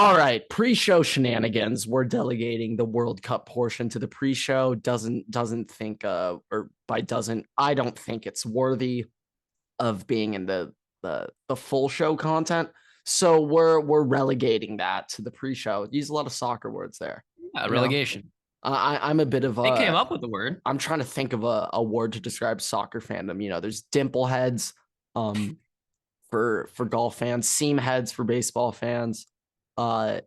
All right, pre-show shenanigans. We're delegating the World Cup portion to the pre-show. Doesn't think or by doesn't I don't think it's worthy of being in the full show content. So we're relegating that to the pre-show. Use a lot of soccer words there. Yeah, You know, relegation. I'm a bit of They came a. up with the word. I'm trying to think of a word to describe soccer fandom. There's dimple heads, um, for golf fans, seam heads for baseball fans. Uh,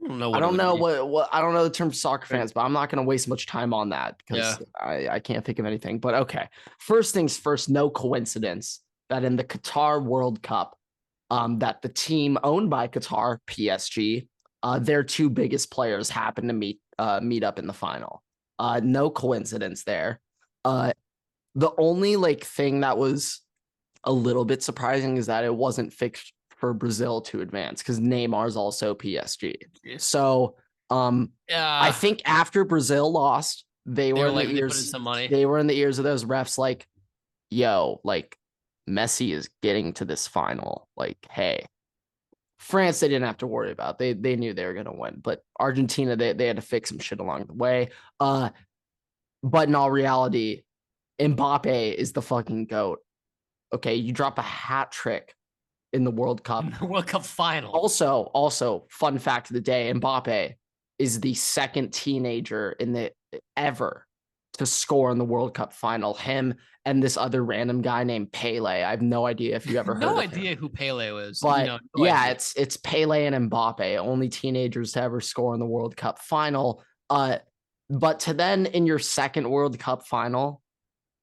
I don't know I what it don't would know be. what I don't know the term soccer fans, but I'm not going to waste much time on that Yeah. because I can't think of anything. But okay, first things first, no coincidence that in the Qatar World Cup, that the team owned by Qatar, PSG, their two biggest players happen to meet up in the final. No coincidence there. The only like thing that was a little bit surprising is that it wasn't fixed for Brazil to advance because Neymar's also PSG. So I Yeah. think after Brazil lost, they They were were in the like, they put in ears. some money. They were in the ears of those refs, like, yo, like Messi is getting to this final. Like, hey, France, they didn't have to worry about. They knew they were gonna win. But Argentina, they had to fix some shit along the way. But in all reality, Mbappe is the fucking GOAT. Okay, you drop a hat trick in the World Cup. The World Cup final. Also, fun fact of the day: Mbappe is the second teenager in the ever to score in the World Cup final. Him and this other random guy named Pele. I have no idea if you ever heard No of him. idea who Pele was. But No yeah, idea. it's Pele and Mbappe, only teenagers to ever score in the World Cup final. But to then in your second World Cup final,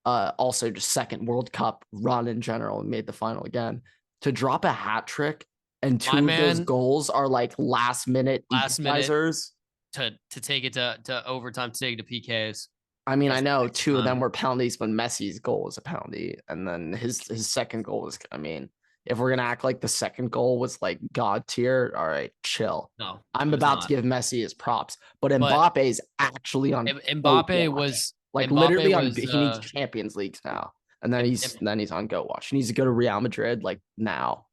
also just second World Cup run in general and made the final again, to drop a hat trick and My two of those man, goals are like last minute last minute equalizers. to take it to overtime, to take it to PKs. I mean, I That's know next two of them time. were penalties, but Messi's goal was a penalty, and then his second goal was. I mean, if we're gonna act like the second goal was like god tier, all right, chill. No, it I'm was about to not. give Messi his props, but But Mbappe's actually on goat Mbappe watch, was like Mbappe literally on. was He needs Champions Leagues now, and then M- he's on goat watch. He needs to go to Real Madrid like now.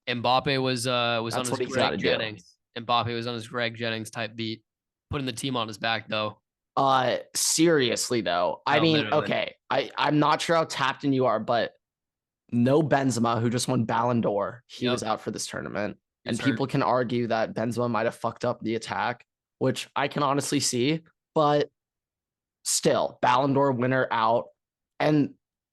Mbappe was on That's his what he's got to Greg do. Jennings. Mbappe was on his Greg Jennings type beat, putting the team on his back though. Seriously though, I No, mean, literally. okay, I'm not sure how tapped in you are, but no Benzema, who just won Ballon d'Or. He was Yep, out for this tournament. he And was people hurt. can argue that Benzema might have fucked up the attack, which I can honestly see. But still, Ballon d'Or winner out. And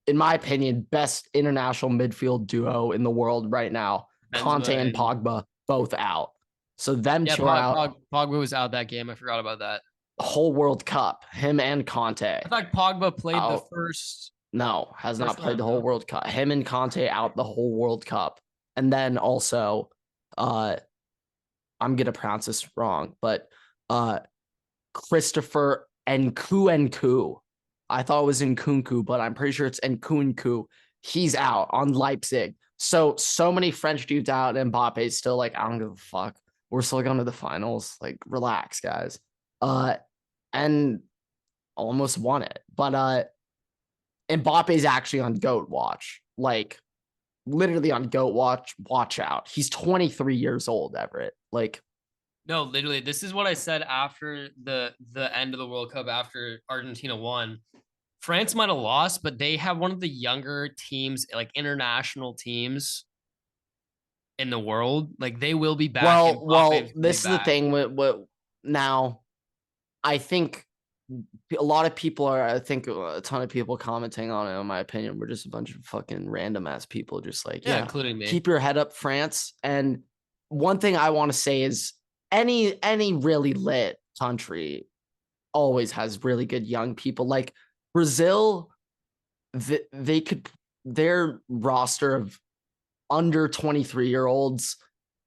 in my opinion, best international midfield duo in the world right now. Conte Benzema and and Pogba both out. So them yeah, two are out Pogba was out that game. I forgot about that. whole World Cup. Him and Conte I thought Pogba played the out. first No, has not first played the one. whole No, World Cup. Him and Conte out the whole World Cup. And then also, uh, I'm gonna pronounce this wrong, but uh, Christopher Nkunku. I thought it was Nkunku, but I'm pretty sure it's Nkunku. He's out on Leipzig. So many French dudes out, and Mbappe's still like, I don't give a fuck. We're still going to the finals. Like, relax, guys. And almost won it. But Mbappe's actually on GOAT watch. Like, literally on GOAT watch. Watch out. He's 23 years old, Everett. Like, no, literally. This is what I said after the end of the World Cup after Argentina won. France might have lost, but they have one of the younger teams, like international teams in the world. Like they will be back, and well, Mbappe will be this is the back. thing with now. I think a lot of people are. I think a ton of people commenting on it. In my opinion, we're just a bunch of fucking random ass people. Just like, Yeah, yeah, including me. keep your head up, France. And one thing I want to say is any really lit country always has really good young people. Like Brazil, they could their roster of under 23-year-olds,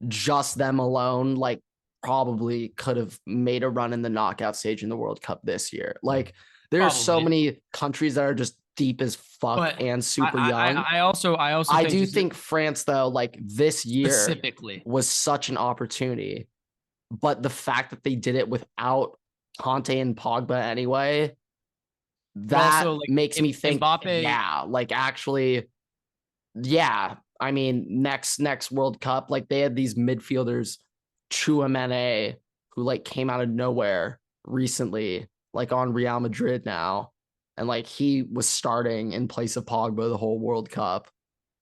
just them alone, like probably could have made a run in the knockout stage in the World Cup this year. Like there are so Probably. many countries that are just deep as fuck But and super young. I also I think do just think France though, like this year specifically. was such an opportunity, but the fact that they did it without Conte and Pogba anyway, But that also like makes me think, Mbappe, yeah, like actually, yeah. I mean, next World Cup, like they had these midfielders Chouameni, who like came out of nowhere recently, like on Real Madrid now, and like he was starting in place of Pogba the whole World Cup.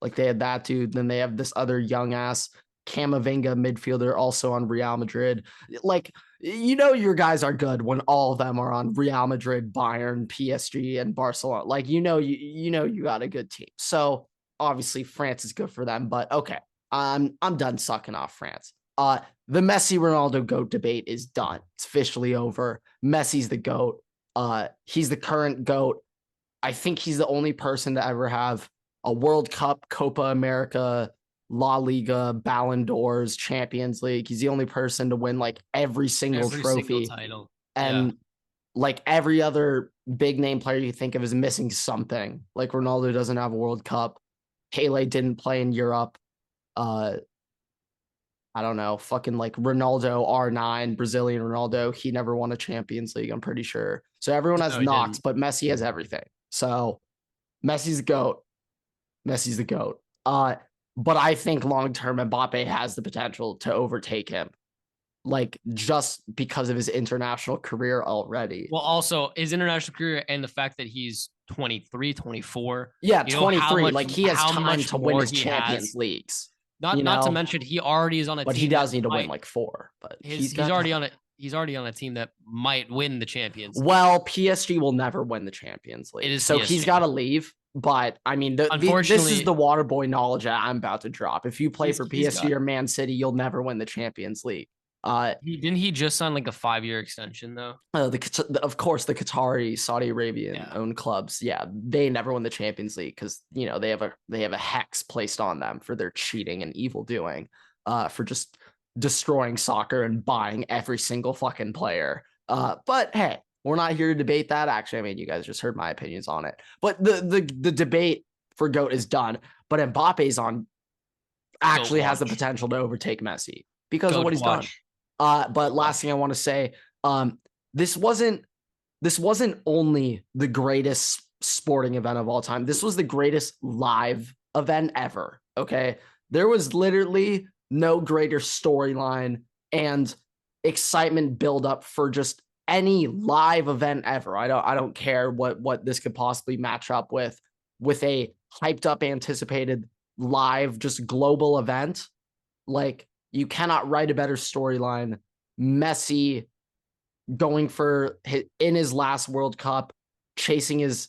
Like they had that dude, then they have this other young ass Camavinga midfielder also on Real Madrid. Like your guys are good when all of them are on Real Madrid, Bayern, PSG, and Barcelona. Like you got a good team. So obviously France is good for them, but okay. I'm done sucking off France. The Messi Ronaldo GOAT debate is done. It's officially over. Messi's the GOAT. He's the current GOAT. I think he's the only person to ever have a World Cup, Copa America, La Liga, Ballon d'Ors, Champions League. He's the only person to win like every single trophy. Title. And like every other big name player you think of is missing something. Like Ronaldo doesn't have a World Cup. Pele didn't play in Europe. I don't know, fucking like Ronaldo R9, Brazilian Ronaldo. He never won a Champions League, I'm pretty sure. So everyone has knocks, but Messi has everything. So Messi's the GOAT. Messi's the GOAT. But I think long-term Mbappe has the potential to overtake him. Like just because of his international career already. Well, also his international career and the fact that he's 23, 24. Yeah, 23. Like he has time to win his Champions Leagues. Not to mention he already is on a team. But he does need to win like 4. But he's already on a team that might win the Champions League. Well, PSG will never win the Champions League. So PSG. He's got to leave. But I mean, unfortunately, this is the water boy knowledge I'm about to drop. If you play for PSG or Man City, you'll never win the Champions League. Didn't he just sign like a 5-year extension though? Of course, the Qatari, Saudi Arabian owned clubs. Yeah, they never win the Champions League because they have a hex placed on them for their cheating and evil doing, for just destroying soccer and buying every single fucking player. But hey, we're not here to debate that. Actually, I mean, you guys just heard my opinions on it. But the debate for GOAT is done. But Mbappe's actually has the potential to overtake Messi because of what he's done. But last thing I want to say, this wasn't only the greatest sporting event of all time. This was the greatest live event ever. Okay. There was literally no greater storyline and excitement build up for just any live event ever. I don't care what this could possibly match up with a hyped up, anticipated live, just global event. Like, you cannot write a better storyline. Messi going in his last World Cup, chasing his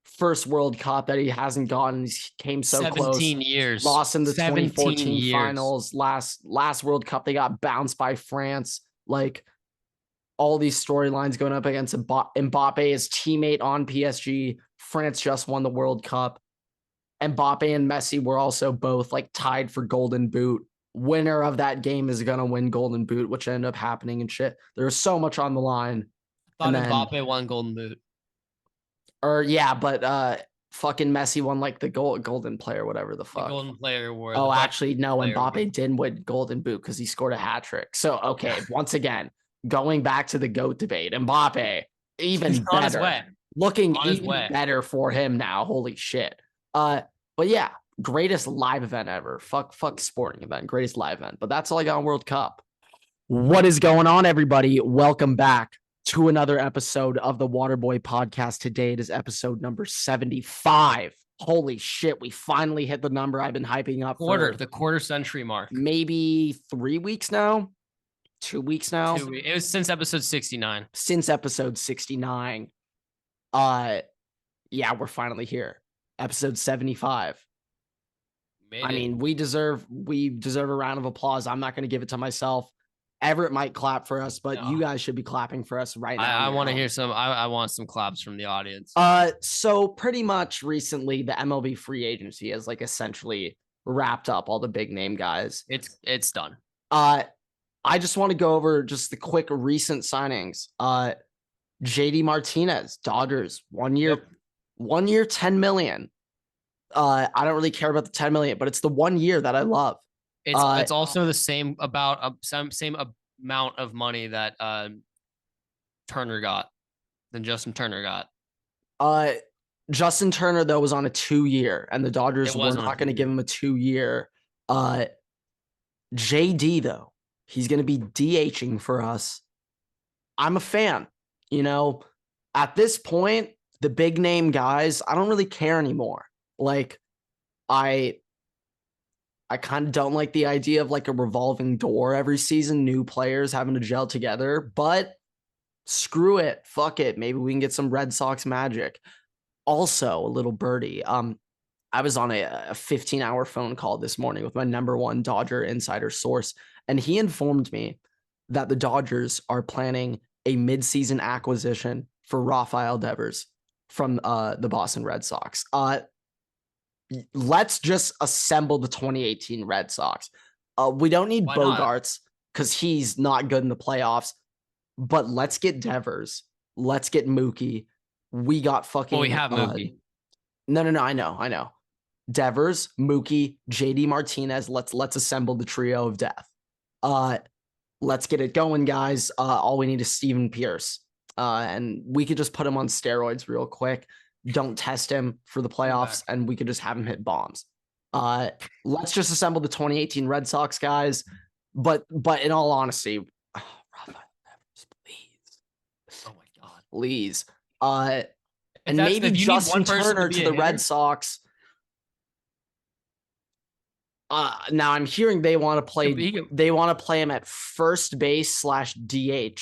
first World Cup that he hasn't gotten. He came so 17 close. Years. Lost in the 2014 finals. Last World Cup, they got bounced by France. Like, all these storylines going up against Mbappe, his teammate on PSG. France just won the World Cup. Mbappe and Messi were also both like tied for Golden Boot. Winner of that game is going to win Golden Boot, which ended up happening and shit. There's so much on the line. I thought Mbappe won Golden Boot. But fucking Messi won like the golden player, whatever the fuck. The golden player award. Oh, actually, no, Mbappe didn't win Golden Boot because he scored a hat trick. So, okay, once again, going back to the GOAT debate, Mbappe, even better. Looking even better for him now. Holy shit. But yeah, greatest live event ever. Fuck sporting event. Greatest live event. But that's all I got on World Cup. What is going on, everybody? Welcome back to another episode of the Waterboy Podcast. Today it is episode number 75. Holy shit, we finally hit the number I've been hyping up for the quarter century mark. Maybe 3 weeks now? 2 weeks now? It was since episode 69. Since episode 69. Yeah, we're finally here. Episode 75. I mean, we deserve a round of applause. I'm not going to give it to myself. Everett might clap for us, but you guys should be clapping for us right now. I want to hear some. I want some claps from the audience. So pretty much recently, the MLB free agency has like essentially wrapped up all the big name guys. It's done. I just want to go over just the quick recent signings. JD Martinez, Dodgers, 1 year, 10 million. I don't really care about the 10 million, but it's the 1 year that I love. It's also the same same amount of money that Justin Turner got. Justin Turner though was on a 2 year, and the Dodgers were not going to give him a 2 year. JD though, He's going to be DHing for us. I'm a fan. At this point, the big name guys, I don't really care anymore. Like, I kind of don't like the idea of like a revolving door every season, new players having to gel together, but screw it. Fuck it. Maybe we can get some Red Sox magic. Also, a little birdie. I was on a 15-hour phone call this morning with my number one Dodger insider source, and he informed me that the Dodgers are planning a midseason acquisition for Rafael Devers from the Boston Red Sox. Let's just assemble the 2018 Red Sox. We don't need Bogarts because he's not good in the playoffs, but let's get Devers. Let's get Mookie. We got fucking. Well, we have Mookie. No. I know. Devers, Mookie, JD Martinez. Let's assemble the trio of death. Let's get it going, guys. All we need is Steven Pierce. And we could just put him on steroids real quick. Don't test him for the playoffs, and we could just have him hit bombs. Let's just assemble the 2018 Red Sox, guys. But in all honesty, Rafael Devers, please. Oh my God. Please. And maybe Justin Turner to the Red Sox. Now I'm hearing they want to play. They want to play him at first base /DH.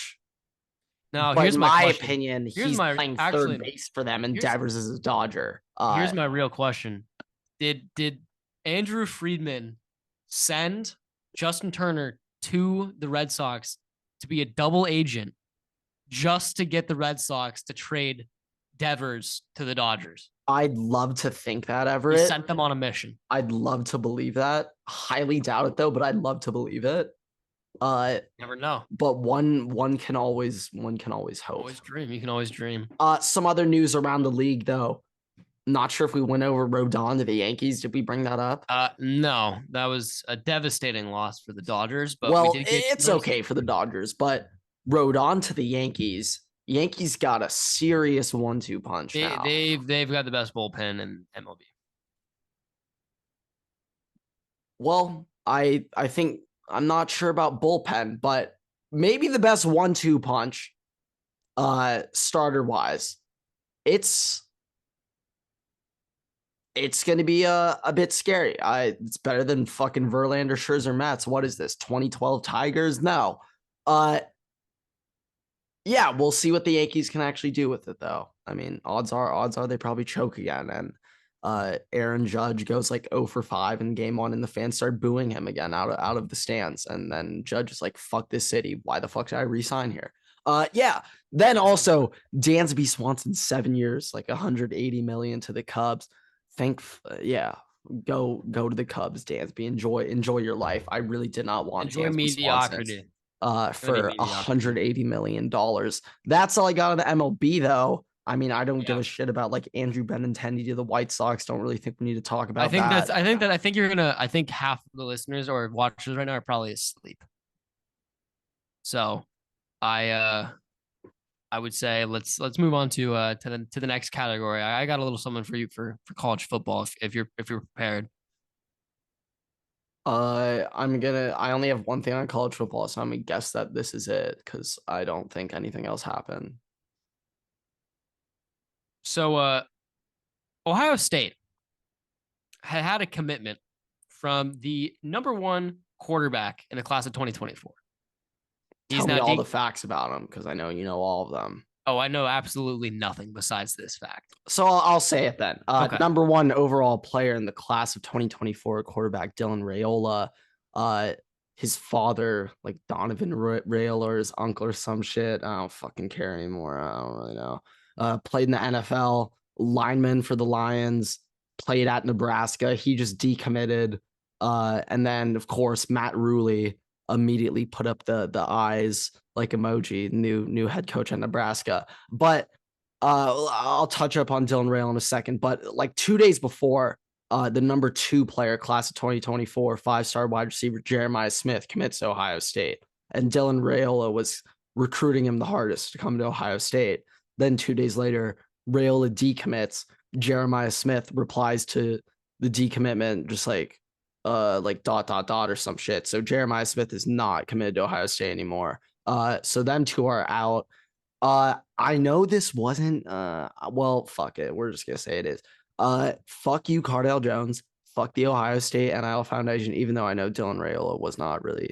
Now, but here's in my opinion, he's playing third base for them, and Devers is a Dodger. Here's my real question: Did Andrew Friedman send Justin Turner to the Red Sox to be a double agent just to get the Red Sox to trade Devers to the Dodgers? I'd love to think that, Everett. He sent them on a mission. I'd love to believe that. Highly doubt it though, but I'd love to believe it. Never know. But one can always hope. Always dream. You can always dream. Some other news around the league though. Not sure if we went over Rodon to the Yankees. Did we bring that up? No, that was a devastating loss for the Dodgers. But it's okay for the Dodgers. But Rodon to the Yankees. Yankees got a serious 1-2 punch. Now. They've got the best bullpen in MLB. Well, I think I'm not sure about bullpen, but maybe the best 1-2 punch, starter wise. It's going to be a bit scary. It's better than fucking Verlander, Scherzer, Mets. What is this? 2012 Tigers? No. Yeah, we'll see what the Yankees can actually do with it, though. I mean, odds are they probably choke again, and Aaron Judge goes like 0 for 5 in game 1, and the fans start booing him again out of the stands, and then Judge is like, "Fuck this city. Why the fuck should I re-sign here?" Yeah. Then also Dansby Swanson 7 years, like 180 million to the Cubs. Go to the Cubs, Dansby. Enjoy your life. I really did not want enjoy Dansby mediocrity. Swanson. For $180 million. That's all I got on the MLB, though. I mean, I don't give a shit about like Andrew Benintendi to the White Sox. Don't really think we need to talk about that. I think half of the listeners or watchers right now are probably asleep. So I would say let's move on to the next category. I got a little something for you for college football if you're prepared. I only have one thing on college football, so I'm gonna guess that this is it because I don't think anything else happened. So, Ohio State had a commitment from the number 1 quarterback in the class of 2024. Tell me all the facts about him because I know you know all of them. Oh, I know absolutely nothing besides this fact. So I'll say it then. Okay. Number 1 overall player in the class of 2024, quarterback Dylan Raiola. His father, like Donovan Raiola, or his uncle or some shit. I don't fucking care anymore. I don't really know. Played in the NFL, lineman for the Lions, played at Nebraska. He just decommitted. And then, of course, Matt Ruley immediately put up the eyes like emoji, new head coach at Nebraska. But I'll touch up on Dylan Raiola in a second. But like 2 days before, the number 2 player, class of 2024, 5-star wide receiver Jeremiah Smith commits to Ohio State. And Dylan Raiola was recruiting him the hardest to come to Ohio State. Then 2 days later, Raiola decommits. Jeremiah Smith replies to the decommitment just like, like ... or some shit. So Jeremiah Smith is not committed to Ohio State anymore. So them two are out. I know this wasn't well, fuck it. We're just gonna say it is. Fuck you, Cardale Jones. Fuck the Ohio State NIL Foundation, even though I know Dylan Raiola was not really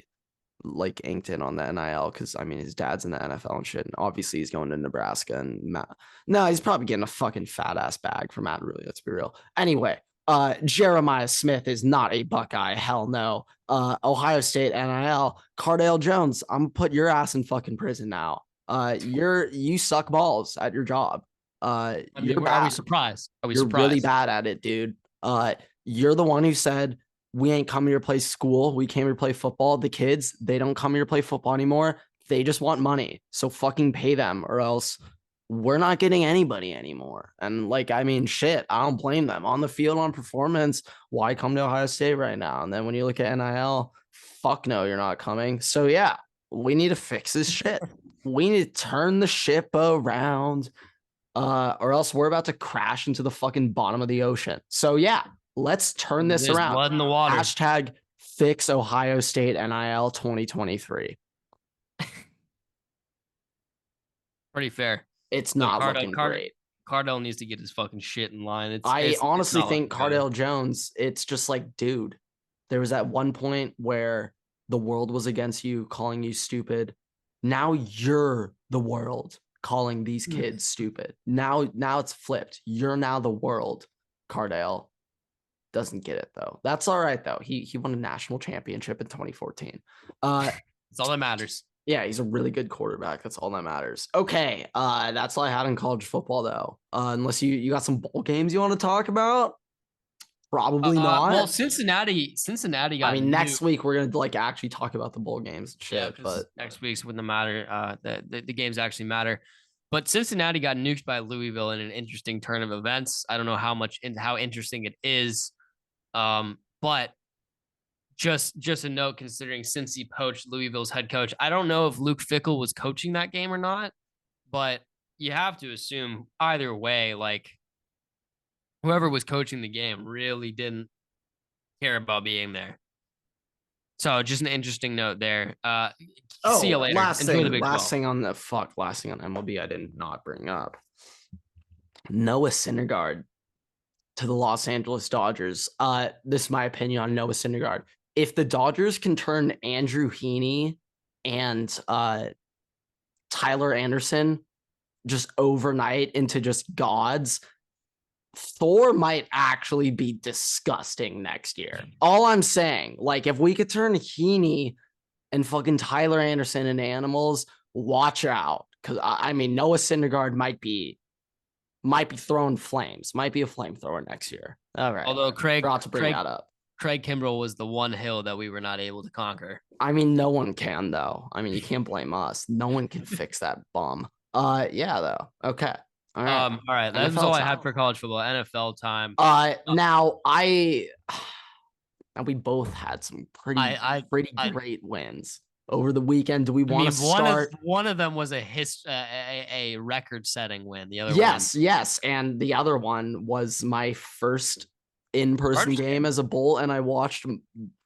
like inked in on the NIL because I mean his dad's in the NFL and shit, and obviously he's going to Nebraska and no, he's probably getting a fucking fat ass bag from Matt Ruley. Let's be real. Anyway, Jeremiah Smith is not a Buckeye. Hell no. Ohio State NIL, Cardale Jones. I'm gonna put your ass in fucking prison now. You suck balls at your job. I mean, are we surprised? Are we You're surprised? really bad at it, dude. You're the one who said we ain't coming here to play school. We came here to play football. The kids, they don't come here to play football anymore. They just want money. So fucking pay them or else we're not getting anybody anymore. And like, I mean, shit, I don't blame them. On the field, on performance, why come to Ohio State right now? And then when you look at NIL, fuck no, you're not coming. So yeah, we need to fix this shit. We need to turn the ship around. Or else we're about to crash into the fucking bottom of the ocean. So yeah, let's turn this There's around. blood in the water. Hashtag fix Ohio State NIL 2023. Pretty fair. It's not looking great. Cardale needs to get his fucking shit in line. I honestly think Cardale Jones, it's just like, dude, there was at one point where the world was against you, calling you stupid. Now you're the world calling these kids stupid. Now it's flipped. You're now the world. Cardale doesn't get it though. That's all right though. He won a national championship in 2014. That's all that matters. Yeah, he's a really good quarterback. That's all that matters. Okay, that's all I had in college football though. Unless you got some bowl games you want to talk about. Probably not. Well, Cincinnati got. I mean, next week we're gonna like actually talk about the bowl games and shit. Yeah, but next week's wouldn't matter. The games actually matter. But Cincinnati got nuked by Louisville in an interesting turn of events. I don't know how interesting it is, but just a note considering Cincy poached Louisville's head coach. I don't know if Luke Fickell was coaching that game or not, but you have to assume either way, like whoever was coaching the game really didn't care about being there. So just an interesting note there. See you later. Last thing on MLB I did not bring up. Noah Syndergaard to the Los Angeles Dodgers. This is my opinion on Noah Syndergaard. If the Dodgers can turn Andrew Heaney and Tyler Anderson just overnight into just gods, Thor might actually be disgusting next year. All I'm saying, like, if we could turn Heaney and fucking Tyler Anderson into animals, watch out. Because, I mean, Noah Syndergaard might be throwing flames, might be a flamethrower next year. All right. Although Craig that up. Craig Kimbrell was the one hill that we were not able to conquer. I mean, no one can, though. I mean, you can't blame us. No one can fix that bum. Yeah, though. Okay. All right. That's all I had for college football. NFL time. Now we both had some pretty great wins over the weekend. Do we want to start? One of them was a record-setting win. The other yes, and the other one was my first in-person game as a Bull, and I watched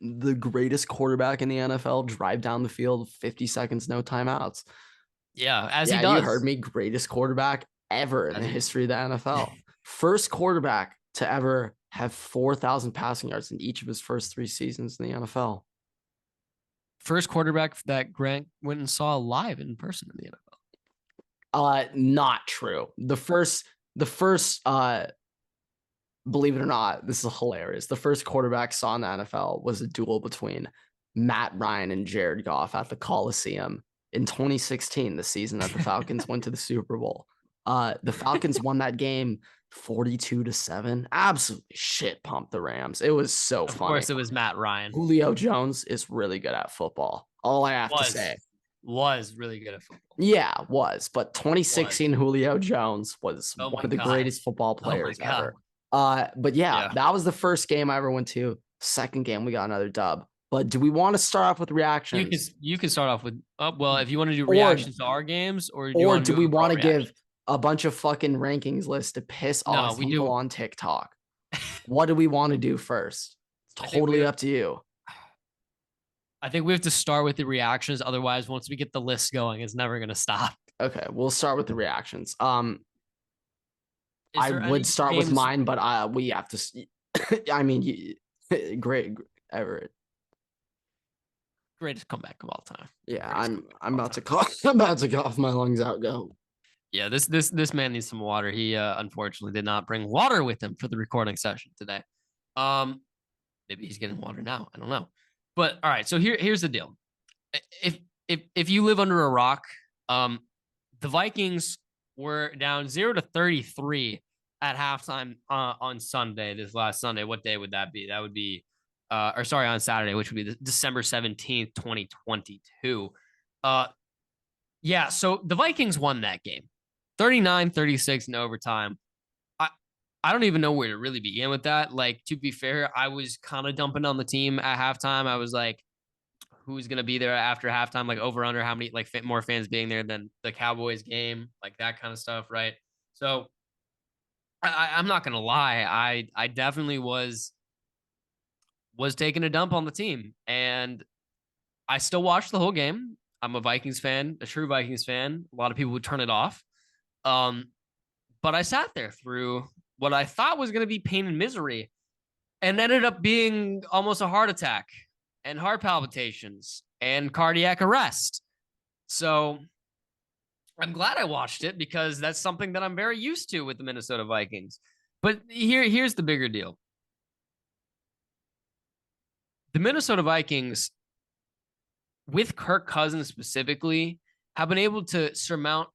the greatest quarterback in the NFL drive down the field 50 seconds, no timeouts. Yeah, he does. You heard me. Greatest quarterback ever in the history of the NFL. First quarterback to ever have 4,000 passing yards in each of his first 3 seasons in the NFL. First quarterback that Grant went and saw live in person in the NFL. Not true. The first, believe it or not, this is hilarious. The first quarterback saw in the NFL was a duel between Matt Ryan and Jared Goff at the Coliseum in 2016, the season that the Falcons went to the Super Bowl. The Falcons won that game 42-7. Absolutely shit pumped the Rams. It was so funny. Of course, it was Matt Ryan. Julio Jones is really good at football. All I have to say. Was really good at football. Yeah, was. But 2016 Julio Jones was one of the greatest football players ever. But yeah, that was the first game I ever went to. Second game, we got another dub. But do we want to start off with reactions? You can start off with, well, if you want to do reactions to our games, or do we want to give a bunch of fucking rankings lists to piss off people on TikTok? What do we want to do first? totally up to you. I think we have to start with the reactions. Otherwise, once we get the list going, it's never going to stop. Okay, we'll start with the reactions. Is I there would any start with games? mine, but we have to. I mean, great, Everett. Greatest comeback of all time. Yeah, Greatest I'm comeback of I'm all about to time. cough. I'm about to cough my lungs out. Go. Yeah, this man needs some water. He unfortunately did not bring water with him for the recording session today. Um, maybe he's getting water now. I don't know. But all right, so here's the deal. If you live under a rock, um, the Vikings were down 0-33 at halftime on Sunday. This last Sunday, what day would that be? That would be, or sorry, on Saturday, which would be December 17th, 2022. Yeah, so the Vikings won that game, 39-36 in overtime. I don't even know where to really begin with that. Like, to be fair, I was kind of dumping on the team at halftime. I was like, who's going to be there after halftime, like over under how many like more fans being there than the Cowboys game, like that kind of stuff, right? So I'm not going to lie, I definitely was taking a dump on the team, and I still watched the whole game. I'm a Vikings fan, a true Vikings fan. A lot of people would turn it off, um, but I sat there through what I thought was going to be pain and misery, and ended up being almost a heart attack and heart palpitations and cardiac arrest. So I'm glad I watched it because that's something that I'm very used to with the Minnesota Vikings. But here's the bigger deal. The Minnesota Vikings, with Kirk Cousins specifically, have been able to surmount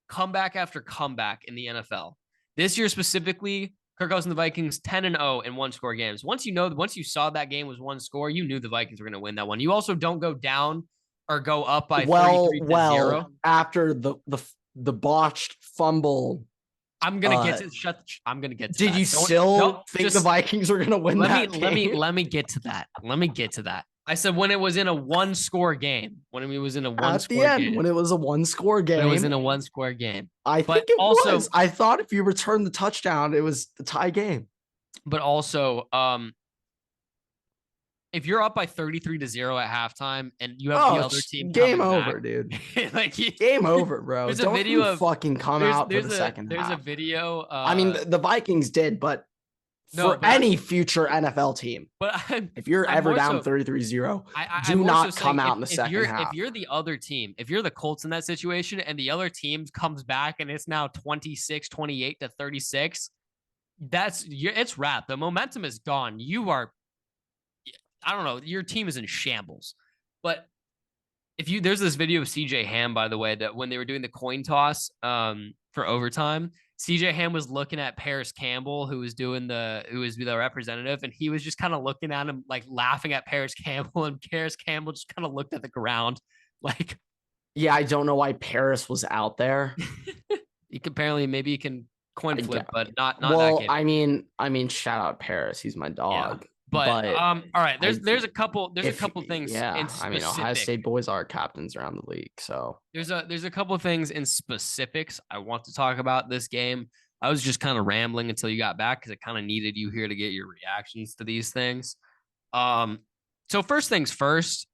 comeback after comeback in the NFL. This year specifically, Kirk Cousins and the Vikings 10-0 in one-score games. Once you saw that game was one score, you knew the Vikings were going to win that one. You also don't go down or go up by 33-0. After the botched fumble. I'm gonna get to I'm gonna get to did that. you still think the Vikings were gonna win that game? Let me get to that. Let me get to that. I said when it was in a one-score game. When it was in a one-score game. When it was a one-score game. When it was in a one-score game. I think it was. I thought if you returned the touchdown, it was the tie game. But also, if you're up by 33-0 at halftime and you have the other team, game over, dude. Like game over, bro. There's Don't a video of fucking come out for the second half. There's a video. I mean, the Vikings did, but for any future NFL team, but if you're ever down 33-0, do not come out in the second half. If you're the other team, if you're the Colts in that situation and the other team comes back and it's now 28 to 36, it's wrapped. The momentum is gone. You are, I don't know, your team is in shambles. But there's this video of CJ Ham, by the way, that when they were doing the coin toss for overtime, CJ Ham was looking at Paris Campbell, who was the representative, and he was just kind of looking at him, like laughing at Paris Campbell, and Paris Campbell just kind of looked at the ground, like. Yeah, I don't know why Paris was out there. Maybe he can coin flip, but not well, that game. I mean, shout out Paris, he's my dog. Yeah. But all right, there's a couple things. Yeah, I mean, Ohio State boys are captains around the league, so there's a couple of things in specifics I want to talk about this game. I was just kind of rambling until you got back because I kind of needed you here to get your reactions to these things. So first things first,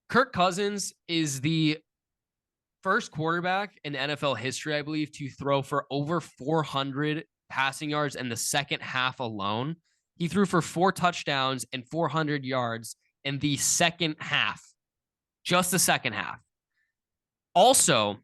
Kirk Cousins is the first quarterback in NFL history, I believe, to throw for over 400 passing yards in the second half alone. He threw for 4 touchdowns and 400 yards in the second half, just the second half. Also,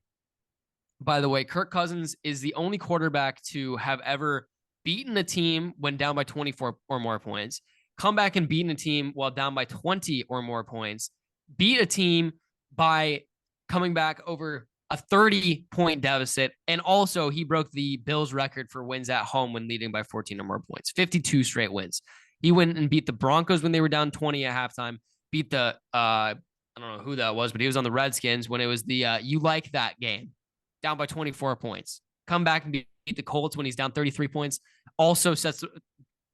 by the way, Kirk Cousins is the only quarterback to have ever beaten a team when down by 24 or more points, come back and beaten a team while down by 20 or more points, beat a team by coming back over a 30-point deficit. And also he broke the Bills record for wins at home when leading by 14 or more points, 52 straight wins. He went and beat the Broncos when they were down 20 at halftime, beat the, I don't know who that was, but he was on the Redskins when it was the, you like that game, down by 24 points, come back and beat the Colts when he's down 33 points, also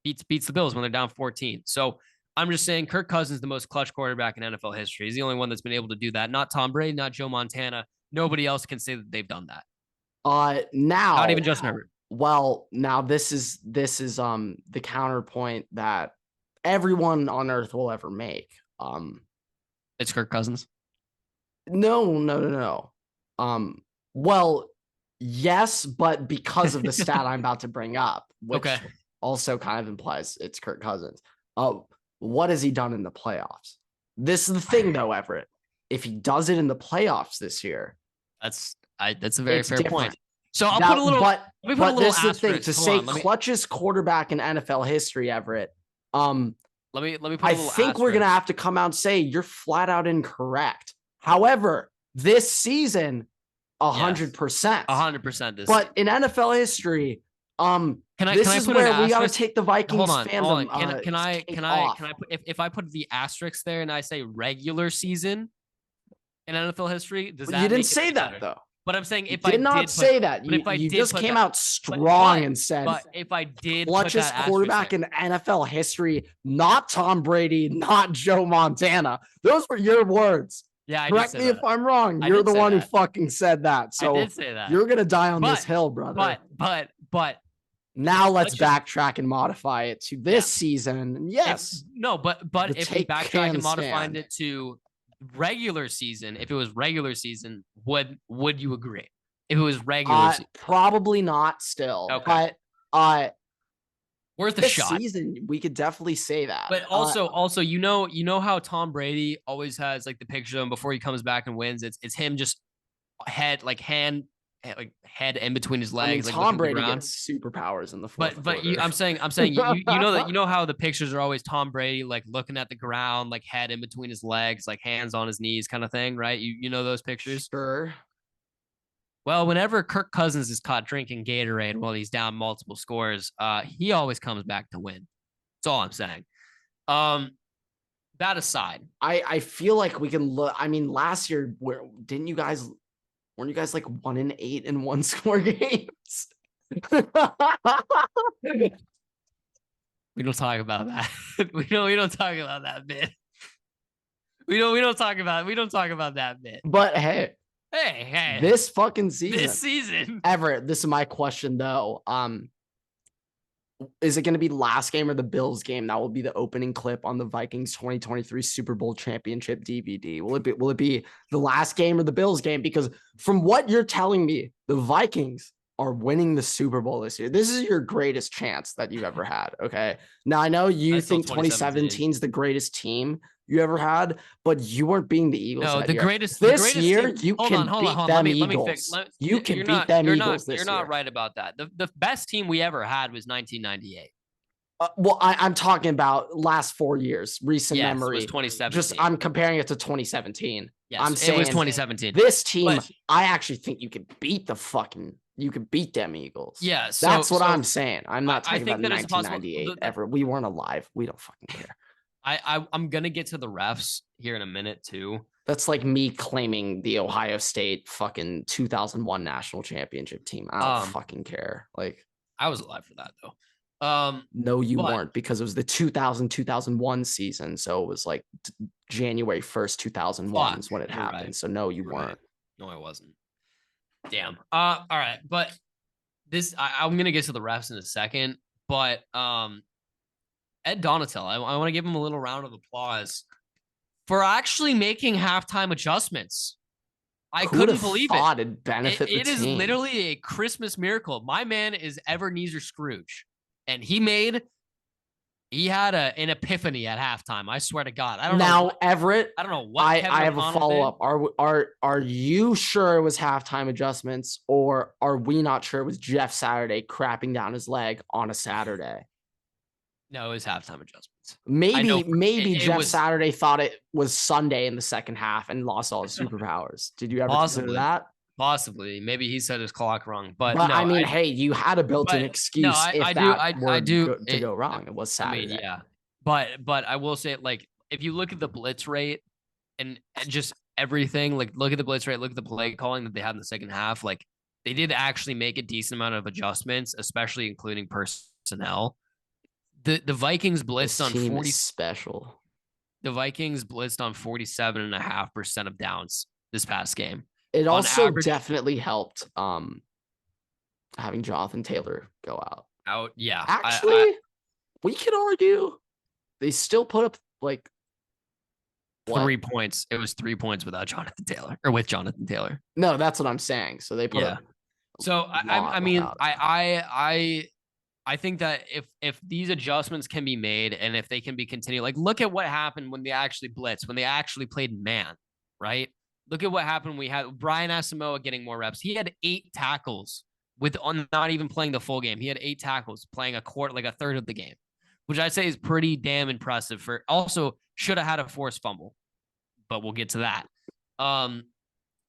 beats the Bills when they're down 14. So I'm just saying Kirk Cousins is the most clutch quarterback in NFL history. He's the only one that's been able to do that. Not Tom Brady, not Joe Montana. Nobody else can say that they've done that. Now, not even Justin Herbert. Well, now this is the counterpoint that everyone on earth will ever make. It's Kirk Cousins. No. Well, yes, but because of the stat I'm about to bring up, which also kind of implies it's Kirk Cousins. What has he done in the playoffs? This is the thing, though, Everett. If he does it in the playoffs this year, that's a very fair different. point. So I'll put a little. But this is the thing to say Hold on, clutchest quarterback in NFL history, Everett. Let me put a little I think we're gonna have to come out and say you're flat out incorrect. However, this season, 100%, 100%. But in NFL history, this is where we gotta take the Vikings fandom. Can I put if I put the asterisk there and I say regular season in NFL history, does that you didn't say that though? But I'm saying if I did not say that. You just came out strong and said, but if I did clutchest quarterback in NFL history, not Tom Brady, not Joe Montana. Those were your words. Yeah, correct me if I'm wrong. You're the one who fucking said that. So I did say that. You're gonna die on this hill, brother. But now let's backtrack and modify it to this season. Yes. But if we backtrack and modify it to regular season, if it was regular season, would you agree? If it was regular season? Probably not still. Okay. But worth a shot. Season, we could definitely say that. But also, you know how Tom Brady always has like the picture of him before he comes back and wins. It's him just head in between his legs. I mean, Tom Brady gets superpowers in the fourth. But I'm saying you know how the pictures are always Tom Brady like looking at the ground, like head in between his legs, like hands on his knees, kind of thing, right? You know those pictures. Sure. Well, whenever Kirk Cousins is caught drinking Gatorade while he's down multiple scores, he always comes back to win. That's all I'm saying. That aside, I feel like we can look. I mean, last year, weren't you guys like 1-8 in one score games? We don't talk about that. we don't talk about that bit. We don't talk about that bit. But hey. This fucking season. This season. Everett, this is my question though. Is it going to be last game or the Bills game? That will be the opening clip on the Vikings 2023 Super Bowl championship DVD. Will it be the last game or the Bills game? Because from what you're telling me, the Vikings are winning the Super Bowl this year. This is your greatest chance that you've ever had. Okay. Now I know you think 2017 is the greatest team you ever had, but you weren't beating the Eagles. No, the greatest year. Team. You can beat them Eagles. You can beat them Eagles this year. You're not right about that. The best team we ever had was 1998. Well, I'm talking about last 4 years, recent memory. It was 2017. I'm comparing it to 2017. Yes, I'm saying it was 2017. This team, I actually think you could beat you could beat them Eagles. Yeah, that's what I'm saying. I'm not talking about 1998 ever. We weren't alive. We don't fucking care. I'm gonna get to the refs here in a minute too. That's like me claiming the Ohio State fucking 2001 national championship team. I don't fucking care. Like I was alive for that though. No, you weren't, because it was the 2000-2001 season. So it was like January 1st, 2001 is when it happened. Right. So no, you weren't. Right. No, I wasn't. Damn. All right, but I'm gonna get to the refs in a second, but Ed Donatel, I want to give him a little round of applause for actually making halftime adjustments. I couldn't believe it. It'd benefit it is literally a Christmas miracle. My man is Ebenezer Scrooge, and he had an epiphany at halftime. I swear to God. I don't know. Everett, I don't know what. I have a follow up. Are you sure it was halftime adjustments, or are we not sure it was Jeff Saturday crapping down his leg on a Saturday? No, it was halftime adjustments. Maybe Jeff Saturday thought it was Sunday in the second half and lost all his superpowers. Did you ever consider that? Possibly. Maybe he said his clock wrong. But no, I mean, hey, you had a built-in excuse to go wrong. It was Saturday. I mean, yeah. But I will say, like, if you look at the blitz rate and just everything, like look at the blitz rate, look at the play calling that they had in the second half, like they did actually make a decent amount of adjustments, especially including personnel. The Vikings blitzed on 40 special. The Vikings blitzed on 47.5% of downs this past game. It also definitely helped having Jonathan Taylor go out. Yeah. Actually, we could argue they still put up like what? 3 points. It was 3 points without Jonathan Taylor or with Jonathan Taylor. No, that's what I'm saying. So they put Yeah. up So a lot I mean, without him. I think that if these adjustments can be made and if they can be continued, like look at what happened when they actually blitzed, when they actually played man, right? Look at what happened when we had Brian Asamoah getting more reps. He had 8 tackles with on not even playing the full game. He had 8 tackles playing a quarter, like a third of the game, which I'd say is pretty damn impressive. For also should have had a forced fumble, but we'll get to that.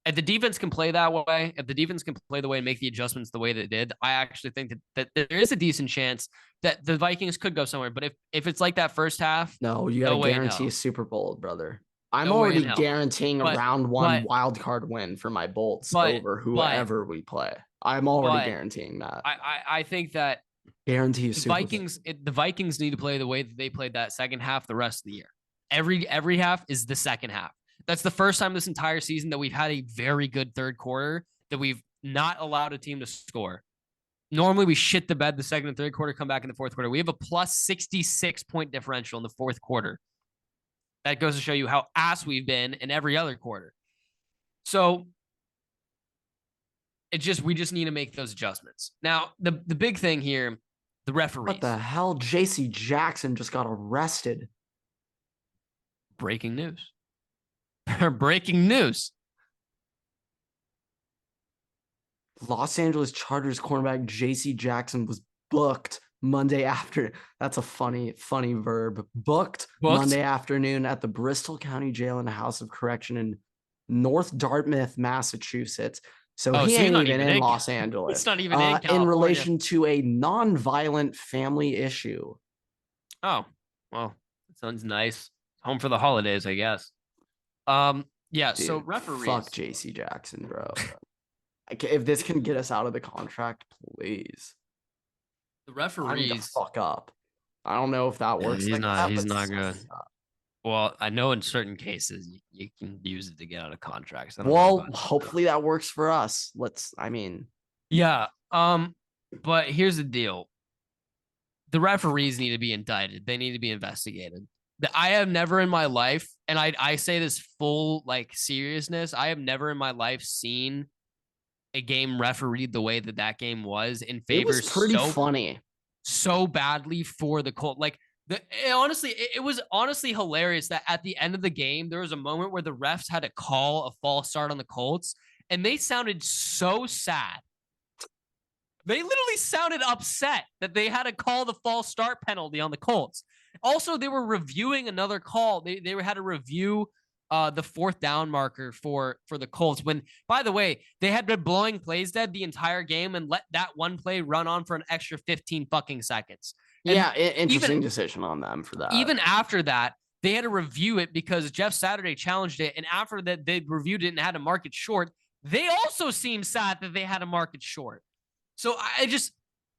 If the defense can play that way, if the defense can play the way and make the adjustments the way that it did, I actually think that there is a decent chance that the Vikings could go somewhere. But if it's like that first half, No, you got no to way in guarantee hell. a Super Bowl, brother. I'm No way in already hell. guaranteeing a But round one but wild card win for my Bolts but over but whoever we play. I'm already but guaranteeing that. I think that Guarantee a the Super Bowl. The Vikings need to play the way that they played that second half the rest of the year. Every half is the second half. That's the first time this entire season that we've had a very good third quarter that we've not allowed a team to score. Normally we shit the bed the second and third quarter, come back in the fourth quarter. We have a plus 66 point differential in the fourth quarter. That goes to show you how ass we've been in every other quarter. So we just need to make those adjustments. Now, the big thing here, the referees. What the hell? JC Jackson just got arrested. Breaking news. Breaking news. Los Angeles Chargers cornerback JC Jackson was booked Monday after. That's a funny verb. Booked Monday afternoon at the Bristol County Jail and House of Correction in North Dartmouth, Massachusetts. So he ain't even in Los Angeles. It's not even in California. In relation to a non-violent family issue. Oh, well, that sounds nice. Home for the holidays, I guess. Yeah, dude, so referees. Fuck JC Jackson, bro. If this can get us out of the contract, please. The referees. I need to fuck up. I don't know if that works. He's not good. Well, I know in certain cases you can use it to get out of contracts. Well, hopefully that works for us. Yeah. But here's the deal. The referees need to be indicted. They need to be investigated. I have never in my life, and I say this full like seriousness, I have never in my life seen a game refereed the way that game was in favor. It was pretty funny. So badly for the Colts. Like it was honestly hilarious that at the end of the game, there was a moment where the refs had to call a false start on the Colts, and they sounded so sad. They literally sounded upset that they had to call the false start penalty on the Colts. Also, they were reviewing another call. They had to review the fourth down marker for the Colts. When, by the way, they had been blowing plays dead the entire game and let that one play run on for an extra 15 fucking seconds. Yeah, interesting decision on them for that. Even after that, they had to review it because Jeff Saturday challenged it. And after that, they reviewed it and had to mark it short. They also seemed sad that they had to mark it short. So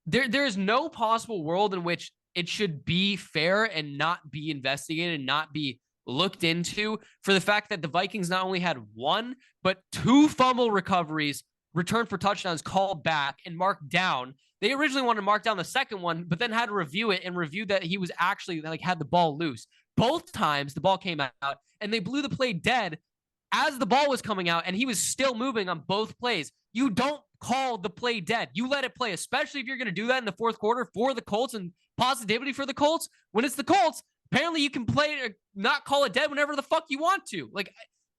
there is no possible world in which it should be fair and not be investigated and not be looked into for the fact that the Vikings not only had 1, but 2 fumble recoveries, returned for touchdowns called back and marked down. They originally wanted to mark down the second one, but then had to review it and review that he was actually had the ball loose. Both times the ball came out and they blew the play dead as the ball was coming out and he was still moving on both plays. You don't call the play dead. You let it play, especially if you're going to do that in the fourth quarter for the Colts and positivity for the Colts. When it's the Colts, apparently you can play or not call it dead whenever the fuck you want to.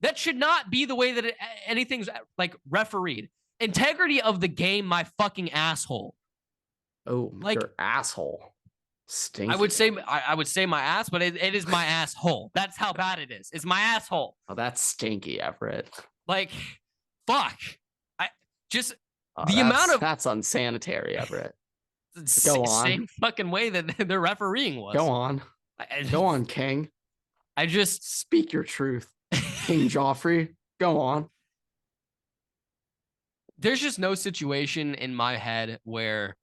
That should not be the way that anything's refereed. Integrity of the game, my fucking asshole. Oh, your asshole. Stinky. I would say my ass, but it is my asshole. That's how bad it is. It's my asshole. Oh, that's stinky, Everett. Fuck. Amount of that's unsanitary, Everett. Go on. Same fucking way that the refereeing was. Go on. Go on, King. Speak your truth, King Joffrey. Go on. There's just no situation in my head where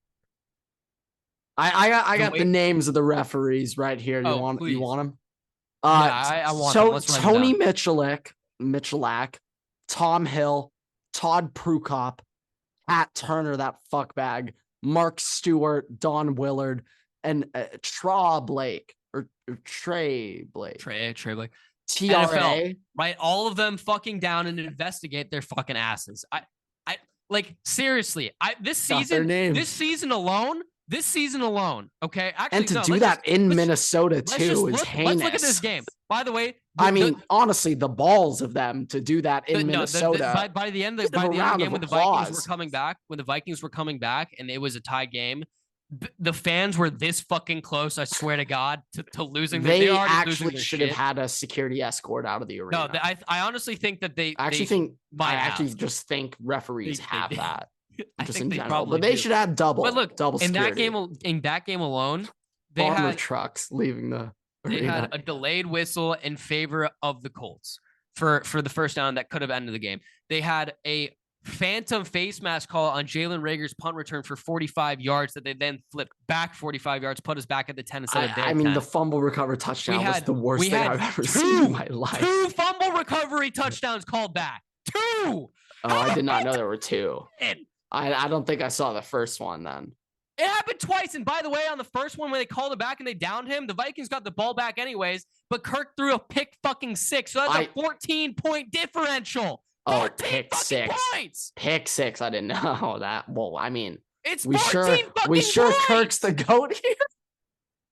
I got the names of the referees right here. You want them? Yeah, I want them. Let's Tony Michalak, Tom Hill, Todd Prukop, Pat Turner, that fuckbag, Mark Stewart, Don Willard, and Traw Blake or Trey Blake. Trey Blake. TRA. NFL, right? All of them fucking down and investigate their fucking asses. I like seriously. This season alone. Okay. Actually, and to do that in Minnesota too is heinous. Let's look at this game. By the way, honestly, the balls of them to do that in Minnesota. By the end of the game, when the Vikings were coming back, and it was a tie game, the fans were this fucking close. I swear to God, to losing. They actually should have had a security escort out of the arena. No, I honestly think that I just think referees have that. Just in general, probably but they should have double. But look, double in security. that game alone, they Armor had trucks leaving the arena. They had a delayed whistle in favor of the Colts for the first down that could have ended the game. They had a phantom face mask call on Jalen Reagor's punt return for 45 yards that they then flipped back 45 yards, put us back at the 10 instead of their 10. The fumble recovery touchdown was the worst thing I've ever seen in my life. 2 fumble recovery touchdowns called back. 2. Oh, I did not know there were 2. I don't think I saw the first one then. It happened twice. And by the way, on the first one, when they called it back and they downed him, the Vikings got the ball back anyways, but Kirk threw a pick fucking 6. So that's a 14-point differential. Oh, pick 6. Points. Pick 6. I didn't know that. Well, I mean, it's we sure Kirk's the GOAT here.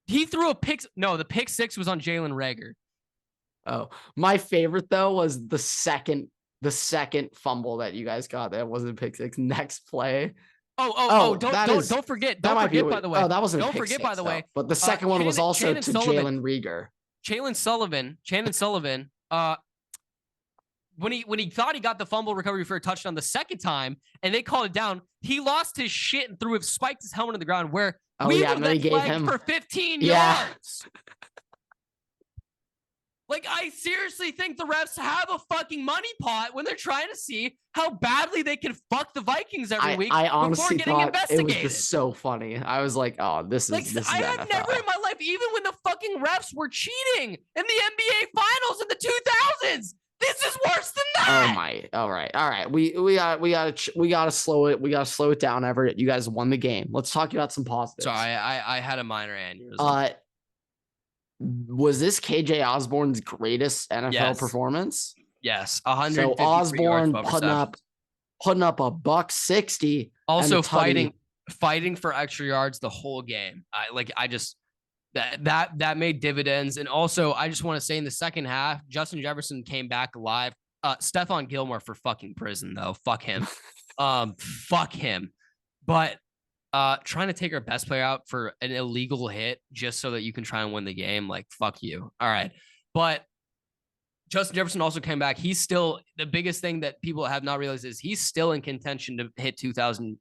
He threw a pick. No, the pick 6 was on Jalen Reagor. Oh, my favorite though was the second fumble that you guys got. That wasn't a pick 6. Next play. Don't forget. Don't forget, by the way. Oh, that wasn't. Don't forget, by the way. But the second one was also to Jalen Reagor. Shannon Sullivan. When he thought he got the fumble recovery for a touchdown the second time, and they called it down, he lost his shit and spiked his helmet on the ground. Where we gave him for 15 yards. Like, I seriously think the refs have a fucking money pot when they're trying to see how badly they can fuck the Vikings every week before getting investigated. It was just so funny. I was like, oh, this is I have NFL. Never in my life, even when the fucking refs were cheating in the NBA Finals in the 2000s. This is worse than that. Oh my! All right. We gotta slow it. We gotta slow it down, Everett. You guys won the game. Let's talk about some positives. Sorry, I had a minor aneurysm. Was this KJ Osborne's greatest NFL performance? Yes, 100. So Osborne putting up $160. Also fighting for extra yards the whole game. That made dividends. And also, I just want to say in the second half, Justin Jefferson came back alive. Stephon Gilmore for fucking prison though. Fuck him. Fuck him. But trying to take our best player out for an illegal hit just so that you can try and win the game, like, fuck you. All right. But Justin Jefferson also came back. He's still, the biggest thing that people have not realized is he's still in contention to hit 2,000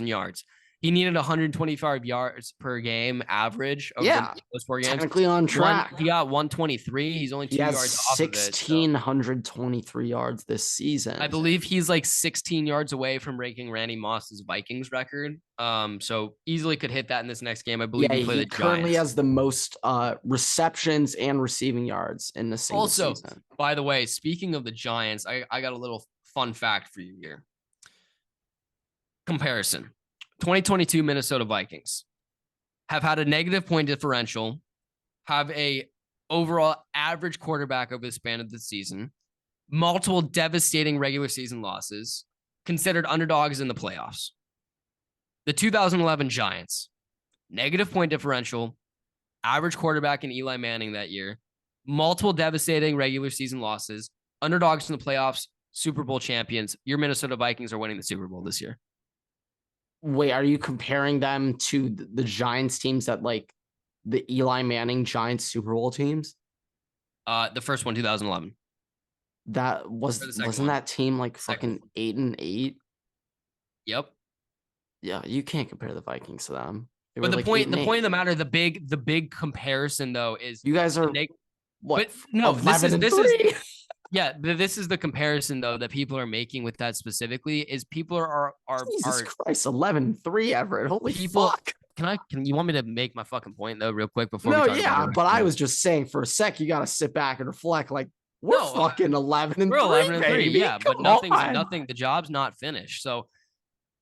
yards. He needed 125 yards per game average. Over those 4 games. Technically on track. He got 123. He's only 2 yards off of it. 1,623 yards this season. I believe he's like 16 yards away from breaking Randy Moss's Vikings record. So easily could hit that in this next game. I believe he currently has the most receptions and receiving yards in the single season. By the way, speaking of the Giants, I got a little fun fact for you here. Comparison. 2022 Minnesota Vikings have had a negative point differential, have a overall average quarterback over the span of the season, multiple devastating regular season losses, considered underdogs in the playoffs. The 2011 Giants, negative point differential, average quarterback in Eli Manning that year, multiple devastating regular season losses, underdogs in the playoffs, Super Bowl champions. Your Minnesota Vikings are winning the Super Bowl this year. Wait, are you comparing them to the Giants teams that like the Eli Manning Giants Super Bowl teams? The first one, 2011. That wasn't that team like fucking 8-8? Yep. Yeah, you can't compare the Vikings to them. But the point of the matter, the big comparison though is you guys are what? But no, this is yeah, this is the comparison though that people are making with that specifically is people are Jesus Christ, 11-3 Everett. Holy fuck. Can you want me to make my fucking point though real quick before but I was just saying for a sec you got to sit back and reflect like we're fucking 11-3. We're 11-3, baby. yeah, but nothing the job's not finished. So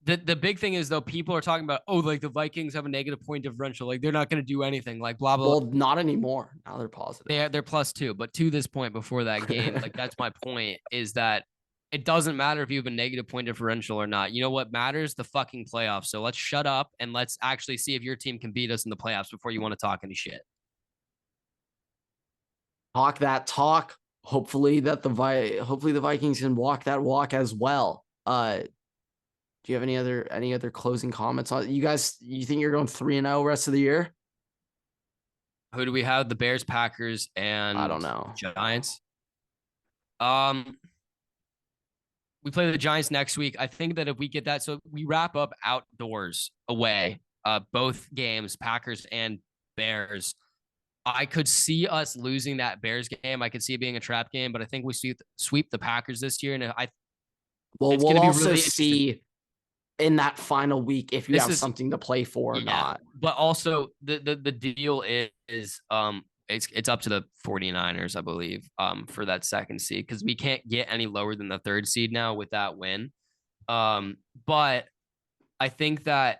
The big thing is though, people are talking about, oh, like the Vikings have a negative point differential, like they're not going to do anything, like blah blah. Well, not anymore. Now they're positive. They're +2, but to this point before that game, like that's my point is that it doesn't matter if you have a negative point differential or not. You know what matters? The fucking playoffs. So let's shut up and let's actually see if your team can beat us in the playoffs before you want to talk any shit. Talk that talk. Hopefully the Vikings can walk that walk as well. Do you have any other closing comments on you guys? You think you're going 3-0 rest of the year? Who do we have? The Bears, Packers, and I don't know. Giants. We play the Giants next week. I think that if we get that, so we wrap up outdoors away, both games, Packers and Bears. I could see us losing that Bears game. I could see it being a trap game, but I think we sweep the Packers this year, and Well, it's we'll going to be also really see in that final week if you have something to play for or not. But also the deal is it's up to the 49ers, I believe, for that second seed, because we can't get any lower than the third seed now with that win. But I think that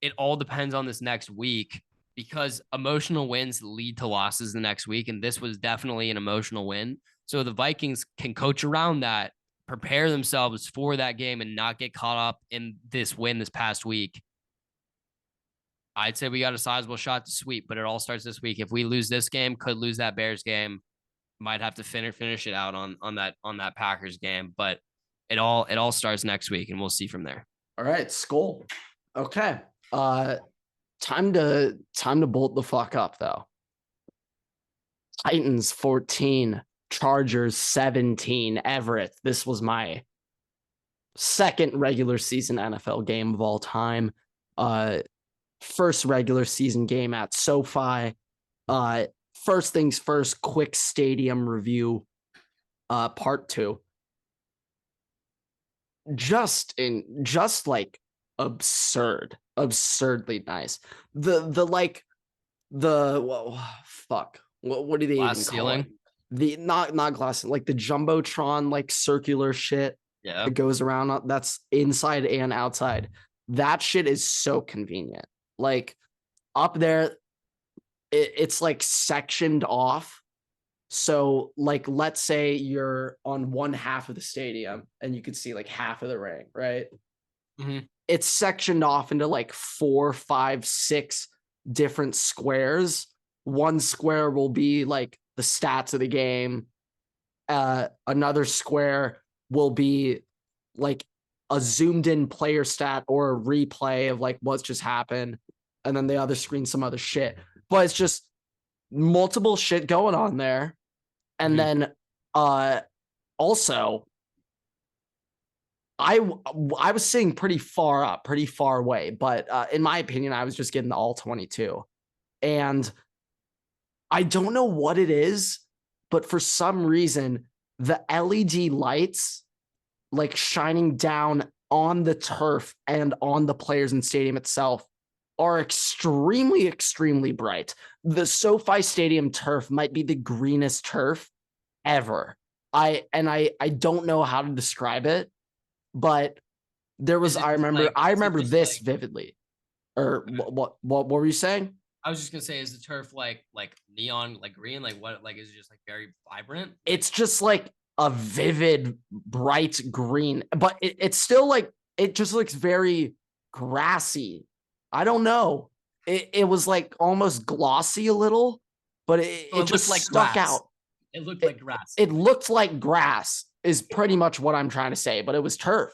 it all depends on this next week, because emotional wins lead to losses the next week, and this was definitely an emotional win. So the Vikings can coach around that, prepare themselves for that game, and not get caught up in this win this past week. I'd say we got a sizable shot to sweep, but it all starts this week. If we lose this game, could lose that Bears game, might have to finish it out on that Packers game. But it all starts next week, and we'll see from there. All right, Skull. Okay. Time to bolt the fuck up though. Titans 14, Chargers 17, Everett. This was my second regular season NFL game of all time. First regular season game at SoFi. First things first, quick stadium review. Part 2. Just like absurdly nice. What do they Glass even ceiling? call it? The not glass, like the jumbotron, like circular shit that goes around. That's inside and outside. That shit is so convenient. Like up there, it's like sectioned off. So like, let's say you're on one half of the stadium and you can see like half of the ring, right? Mm-hmm. It's sectioned off into like 4, 5, 6 different squares. One square will be like the stats of the game. Another square will be like a zoomed in player stat or a replay of like what's just happened. And then the other screen, some other shit. But it's just multiple shit going on there. And then also, I was sitting pretty far up, pretty far away. But in my opinion, I was just getting the all 22. And I don't know what it is, but for some reason, the LED lights like shining down on the turf and on the players in stadium itself are extremely, extremely bright. The SoFi Stadium turf might be the greenest turf ever. I don't know how to describe it, but there was, I remember this vividly. Or what were you saying? I was just gonna say, is the turf like neon, like green, like what, like is it just like very vibrant? It's just like a vivid, bright green, but it's still like, it just looks very grassy. I don't know. It was like almost glossy a little, but it just like stuck out. It looked like grass. It looked like grass is pretty much what I'm trying to say, but it was turf.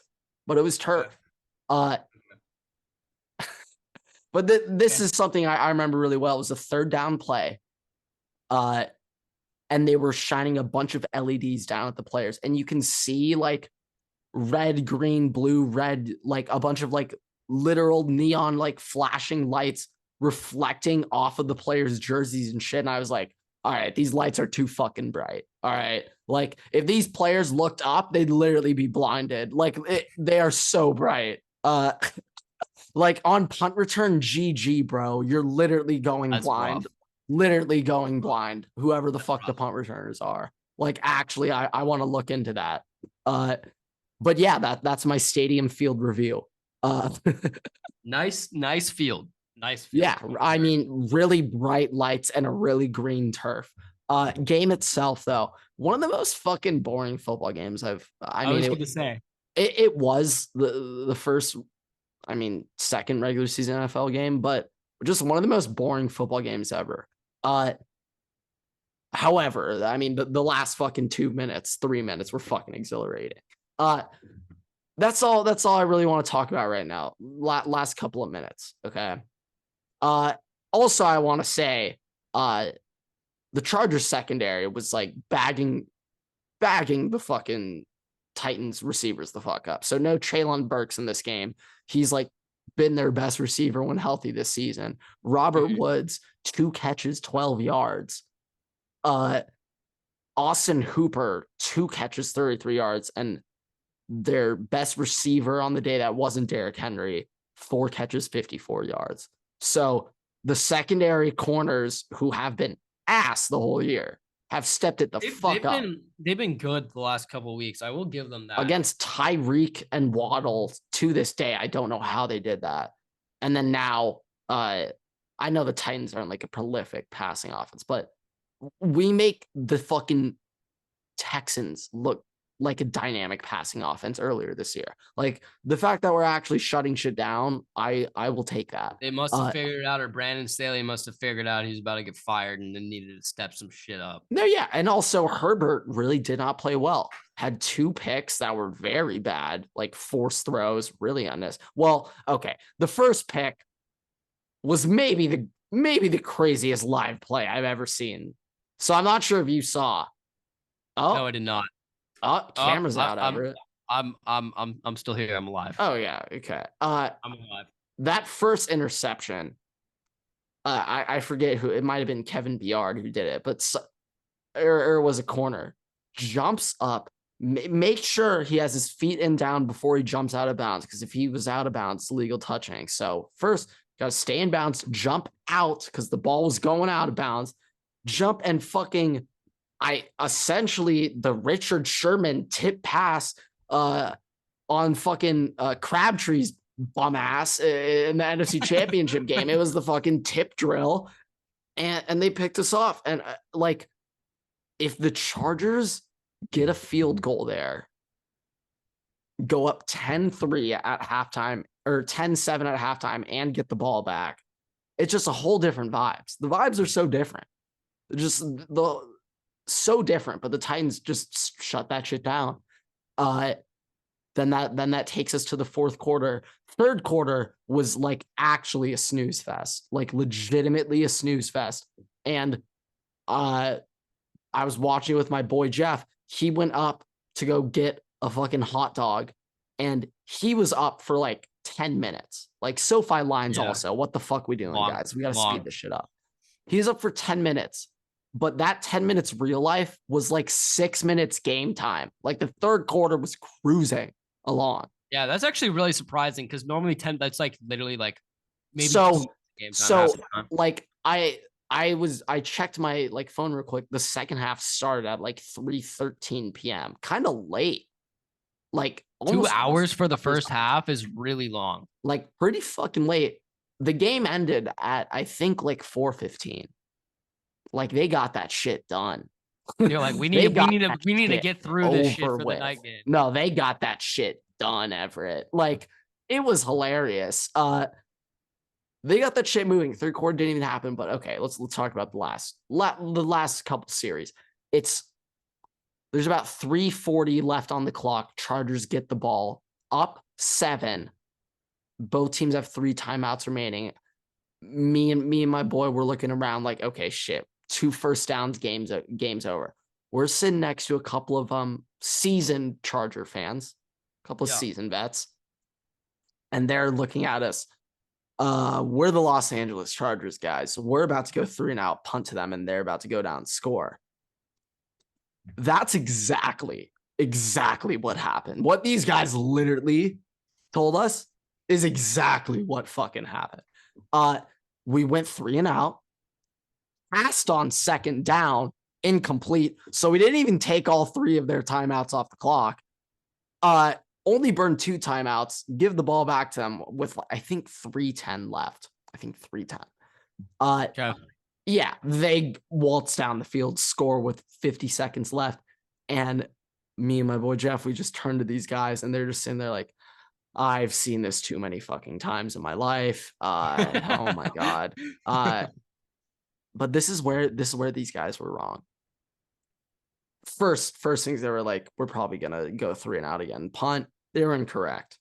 But this is something I remember really well. It was a third down play. And they were shining a bunch of LEDs down at the players. And you can see like red, green, blue, red, like a bunch of like literal neon, like flashing lights reflecting off of the players' jerseys and shit. And I was like, all right, these lights are too fucking bright. All right. Like if these players looked up, they'd literally be blinded. Like they are so bright. Like on punt return, GG, bro. You're literally going blind. Rough. Literally going blind. Whoever the fuck the punt returners are. Like actually, I want to look into that. But yeah, that's my stadium field review. Uh, Nice field. Nice field. yeah, I mean, really bright lights and a really green turf. Game itself, though, one of the most fucking boring football games I was going to say. It was the first, I mean, second regular season NFL game, but just one of the most boring football games ever. However, I mean, the last fucking 2 minutes, 3 minutes were fucking exhilarating. That's all I really want to talk about right now. Last couple of minutes, okay? Also, I want to say, the Chargers secondary was like bagging the fucking Titans receivers the fuck up. So no Traylon Burks in this game. He's like been their best receiver when healthy this season. Robert Woods, 2 catches, 12 yards. Austin Hooper, 2 catches, 33 yards, and their best receiver on the day that wasn't Derrick Henry, 4 catches, 54 yards. So the secondary corners who have been ass the whole year have stepped it fuck up. They've been good the last couple of weeks. I will give them that. Against Tyreek and Waddle to this day, I don't know how they did that. And then now, I know the Titans aren't like a prolific passing offense, but we make the fucking Texans look like a dynamic passing offense earlier this year. Like the fact that we're actually shutting shit down, I will take that. They must have figured it out, or Brandon Staley must have figured out he was about to get fired and then needed to step some shit up. No, yeah. And also Herbert really did not play well. Had 2 picks that were very bad, like forced throws, really on this. Well, okay. The first pick was maybe the craziest live play I've ever seen. So I'm not sure if you saw. Oh, no, I did not. Oh, camera's out, Everett. I'm still here. I'm alive. Oh yeah, okay. I'm alive. That first interception, I forget who it might have been. Kevin Biard who did it, but or it was a corner. Jumps up, make sure he has his feet in down before he jumps out of bounds, because if he was out of bounds, it's legal touching. So first, gotta stay in bounds, jump out because the ball was going out of bounds, jump and fucking. Essentially the Richard Sherman tip pass on fucking Crabtree's bum ass in the NFC Championship game. It was the fucking tip drill, and they picked us off. And like, if the Chargers get a field goal there, go up 10-3 at halftime or 10-7 at halftime and get the ball back, it's just a whole different vibes. The vibes are so different. Just so different, but the Titans just shut that shit down. Then that takes us to the fourth quarter. Third quarter was like actually a snooze fest, like legitimately a snooze fest. And I was watching with my boy Jeff. He went up to go get a fucking hot dog, and he was up for like 10 minutes. Like SoFi lines also. What the fuck we doing, guys? We got to speed this shit up. He's up for 10 minutes. But that 10 minutes real life was like 6 minutes game time. Like the third quarter was cruising along. Yeah, that's actually really surprising because normally 10, that's like literally like maybe game time. Like I checked my like phone real quick. The second half started at like 3:13 p.m. Kind of late. Like 2 hours for the first half is really long. Like pretty fucking late. The game ended at I think like 4:15. Like they got that shit done. You're like, we need to get through this shit for the night game. No, they got that shit done, Everett. Like it was hilarious. They got that shit moving. Third quarter didn't even happen, but okay, let's talk about the last couple series. There's about 3:40 left on the clock. Chargers get the ball up 7. Both teams have 3 timeouts remaining. Me and my boy were looking around like, okay, shit. 2 first downs, game's over. We're sitting next to a couple of seasoned Charger fans, a couple of seasoned vets, and they're looking at us. We're the Los Angeles Chargers, guys. We're about to go 3-and-out, punt to them, and they're about to go down and score. That's exactly what happened. What these guys literally told us is exactly what fucking happened. We went 3-and-out. Passed on second down, incomplete. So we didn't even take all 3 of their timeouts off the clock. only burn 2 timeouts, give the ball back to them with I think 3:10 left. I think 3:10. Okay. Yeah, they waltz down the field, score with 50 seconds left, and me and my boy Jeff, we just turn to these guys, and they're just sitting there like, I've seen this too many fucking times in my life. Oh my god. But this is where these guys were wrong. First things they were like, we're probably gonna go 3 and out again. Punt, they were incorrect.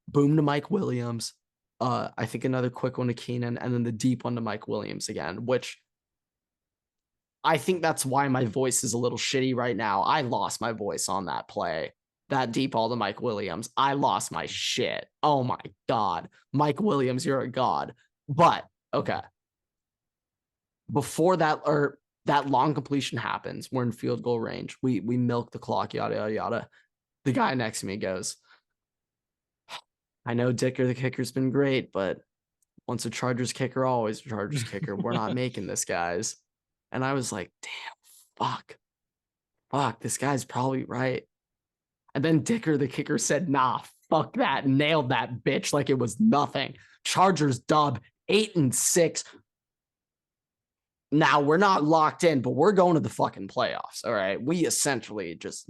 Boom to Mike Williams. I think another quick one to Keenan, and then the deep one to Mike Williams again, which I think that's why my voice is a little shitty right now. I lost my voice on that play. That deep ball to Mike Williams. I lost my shit. Oh my God. Mike Williams, you're a god. But okay. Before that, or that long completion happens, we're in field goal range. We milk the clock, yada, yada, yada. The guy next to me goes, I know Dicker, the kicker's been great, but once a Chargers kicker, always a Chargers kicker. We're not making this, guys. And I was like, damn, fuck, this guy's probably right. And then Dicker, the kicker, said, nah, fuck that. Nailed that bitch like it was nothing. Chargers dub 8-6. Now we're not locked in, but we're going to the fucking playoffs. All right. We essentially just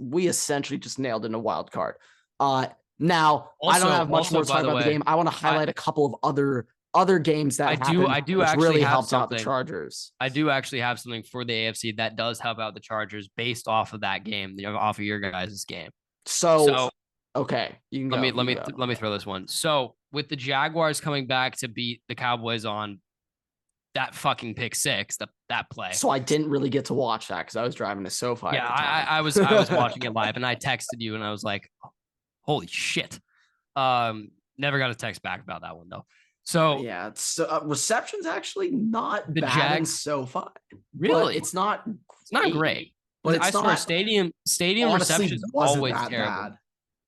nailed in a wild card. Now Also, I don't have much more to talk about the game. I want to highlight a couple of other games that I do which actually really have helped out something. the Chargers. I do actually have something for the AFC that does help out the Chargers based off of that game, off of your guys' game. So okay, you can go. Let me throw this one. So with the Jaguars coming back to beat the Cowboys on that fucking pick six, that play. So I didn't really get to watch that because I was driving to SoFi. Yeah, I was watching it live, and I texted you, and I was like, "Holy shit!" Never got a text back about that one though. So yeah, it's reception's actually not the bad in SoFi. Really, it's not great. But I swear, stadium reception is always terrible. Bad.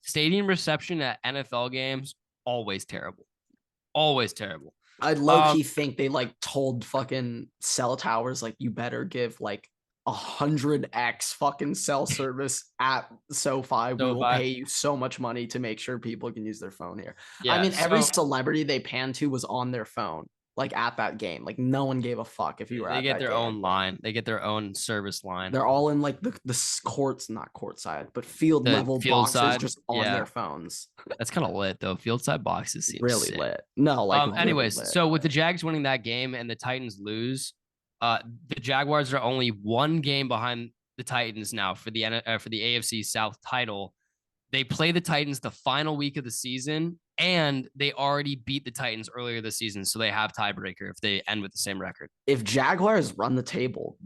Stadium reception at NFL games always terrible. Always terrible. I low-key think they like told fucking cell towers like you better give like 100x fucking cell service at SoFi. We will pay you so much money to make sure people can use their phone here. Yeah, I mean, every celebrity they panned to was on their phone, like at that game. Like no one gave a fuck if you were at that game. They get their own line. They get their own service line. They're all in like the courts, not courtside, but field level boxes side, just on their phones. That's kind of lit though. Field side boxes seem really sick. Lit. No, like anyways, really lit. So with the Jags winning that game and the Titans lose, the Jaguars are only one game behind the Titans now for the AFC South title. They play the Titans the final week of the season, and they already beat the Titans earlier this season, so they have tiebreaker if they end with the same record. If Jaguars run the table,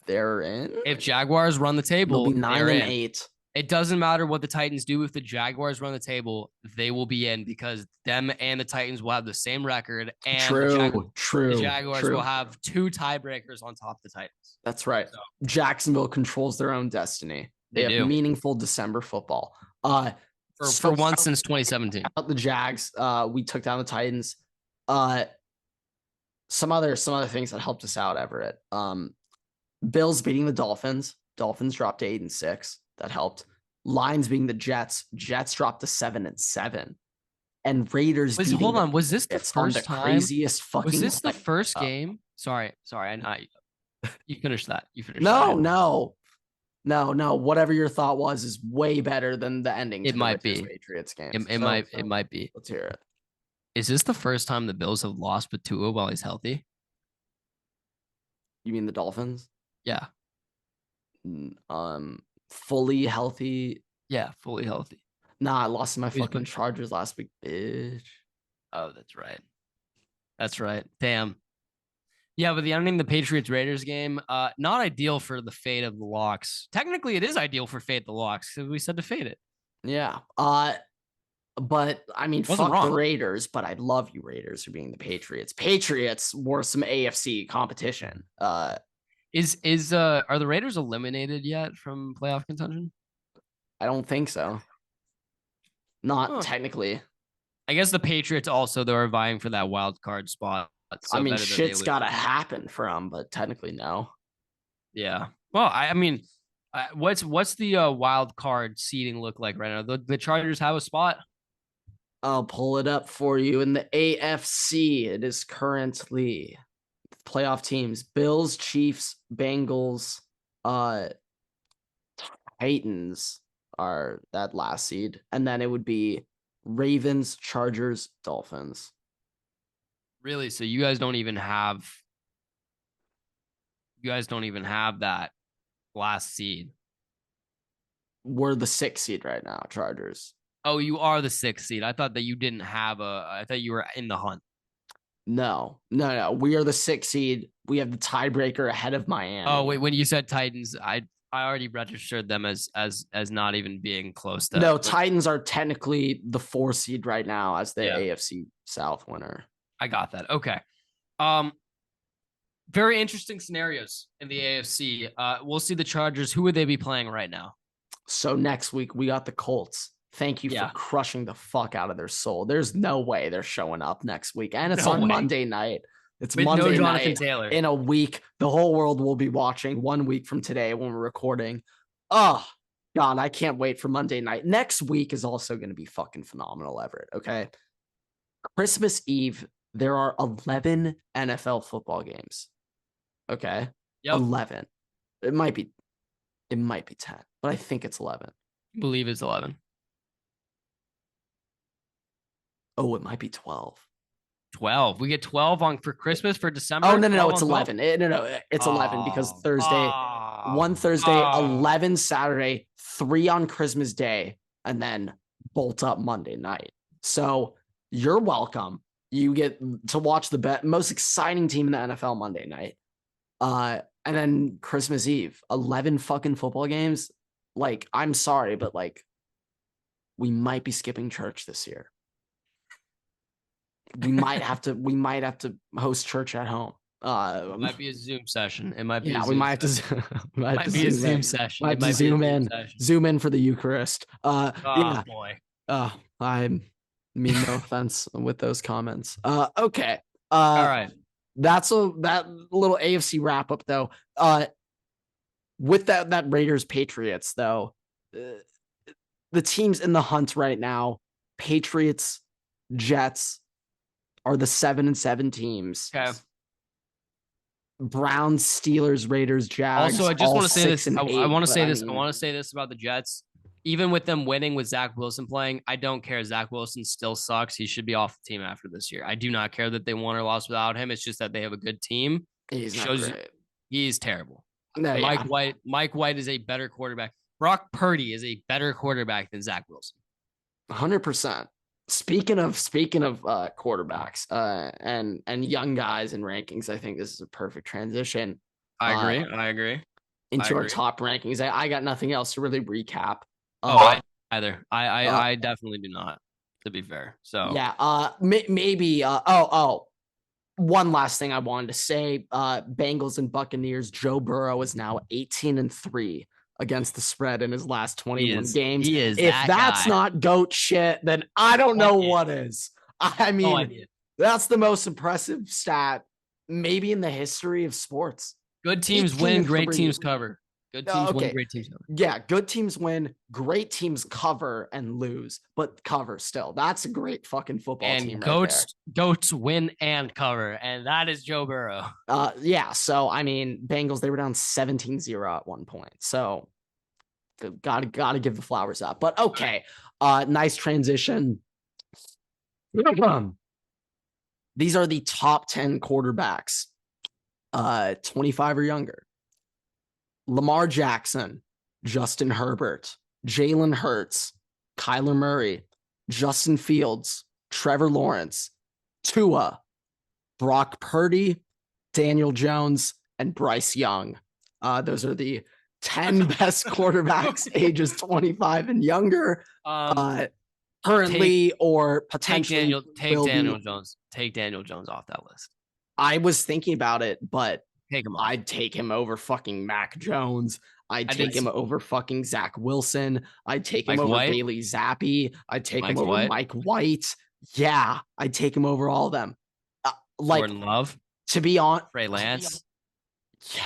they're in. If Jaguars run the table, they'll be 9-8. It doesn't matter what the Titans do. If the Jaguars run the table, they will be in because them and the Titans will have the same record. And the Jaguars will have 2 tiebreakers on top of the Titans. That's right. So, Jacksonville controls their own destiny. They have meaningful December football. For once since 2017. The Jags, we took down the Titans. Some other things that helped us out, Everett. Bills beating the Dolphins. Dolphins dropped to 8-6. That helped. Lions being the Jets. Jets dropped to 7-7. And Raiders. Hold on. Was this the first time? Craziest fucking. Was this the first game? Sorry. You finished that. No. Whatever your thought was is way better than the ending. It might be Patriots game. It might be. Let's hear it. Is this the first time the Bills have lost with Tua while he's healthy? You mean the Dolphins? Yeah. Fully healthy. Yeah, fully healthy. Nah, I lost to my fucking Chargers last week, bitch. Oh, that's right. Damn. Yeah, but the ending the Patriots Raiders game, not ideal for the fate of the Locks. Technically, it is ideal for fate the Locks because we said to fade it. Yeah. But I mean, fuck the Raiders. But I love you, Raiders, for being the Patriots. Patriots were some AFC competition. Are the Raiders eliminated yet from playoff contention? I don't think so. Not technically. I guess the Patriots also though are vying for that wild card spot. So I mean, shit's got to happen for them, but technically no. Yeah. Well, I mean, What's the wild card seeding look like right now? The Chargers have a spot. I'll pull it up for you. In the AFC, it is currently playoff teams: Bills, Chiefs, Bengals, uh, Titans are that last seed, and then it would be Ravens, Chargers, Dolphins. Really? So you guys don't even have that last seed. We're the 6th seed right now, Chargers. Oh, you are the 6th seed. I thought that you didn't have I thought you were in the hunt. No. We are the 6th seed. We have the tiebreaker ahead of Oh, Miami. wait, when you said Titans, I already registered them as not even being close to. No, Titans are technically the 4th seed right now as the Yeah, AFC South winner. I got that. Okay. Um, very interesting scenarios in the AFC. We'll see the Chargers. Who would they be playing right now? So next week we got the Colts. Thank you for Yeah. crushing the fuck out of their soul. There's no way they're showing up next week. And it's No on way. Monday night. It's With no Monday Jonathan night Taylor. in a week. The whole world will be watching 1 week from today when we're recording. Oh, God, I can't wait for Monday night. Next week is also going to be fucking phenomenal, Everett. Okay. Christmas Eve, there are 11 NFL football games. Okay. Yep. 11. It might be 10, but I think it's 11. I believe it's 11. Oh, it might be 12. 12. We get 12 on for Christmas for December. Oh, no, 12 it's on 12? 11. No, it's 11 because Thursday, Oh, 1 Thursday, 11 Saturday, 3 on Christmas Day, and then bolt up Monday night. So you're welcome. You get to watch the most exciting team in the NFL Monday night. And then Christmas Eve, 11 fucking football games. Like, I'm sorry, but like, we might be skipping church this year. We might have to host church at home. it might be a Zoom session. It might be Yeah, a we Zoom might have session. to we might have Might to be a zoom Zoom in. session. Might It have to might be a zoom Zoom in. session. Zoom in for the Eucharist. Oh Yeah. boy. I mean no offense with those comments. Okay. All right. That's that little AFC wrap up though. With that Raiders Patriots though, the teams in the hunt right now, Patriots, Jets are the 7-7 teams. Okay. Browns, Steelers, Raiders, Jags. Also, I just want to say this. 6 and 8. I want to say this. mean, I want to say this about the Jets. Even with them winning with Zach Wilson playing, I don't care. Zach Wilson still sucks. He should be off the team after this year. I do not care that they won or lost without him. It's just that they have a good team. he's not Shows great. he's terrible. No, Mike yeah. White is a better quarterback. Brock Purdy is a better quarterback than Zach Wilson. 100%. Speaking of quarterbacks and young guys and rankings, I think this is a perfect transition. I agree. Into our top rankings. I got nothing else to really recap. I either. I definitely do not, to be fair. So yeah. Maybe. One last thing I wanted to say. Bengals and Buccaneers. Joe Burrow is now 18-3 against the spread in his last 21 games. He is. If that's not GOAT shit, then I don't know what is. I mean, that's the most impressive stat maybe in the history of sports. Good teams win, great teams cover. Good teams win, great teams cover. Yeah, good teams win, great teams cover and lose, but cover still. That's a great fucking football team right there. Goats win and cover, and that is Joe Burrow. Yeah, so I mean, Bengals, they were down 17-0 at one point. So gotta give the flowers up. But okay, nice transition. These are the top 10 quarterbacks, 25 or younger. Lamar Jackson, Justin Herbert, Jalen Hurts, Kyler Murray, Justin Fields, Trevor Lawrence, Tua, Brock Purdy, Daniel Jones, and Bryce Young. Those are the 10 best quarterbacks ages 25 and younger. Currently or potentially take Daniel Jones. Take Daniel Jones off that list. I was thinking about it, but take him off. I'd take him over fucking Mac Jones. I'd take him over fucking Zach Wilson. I'd take him over Bailey Zappi. I'd take him over Mike White. Yeah, I'd take him over all of them. Jordan Love. To be on Trey Lance. Yeah.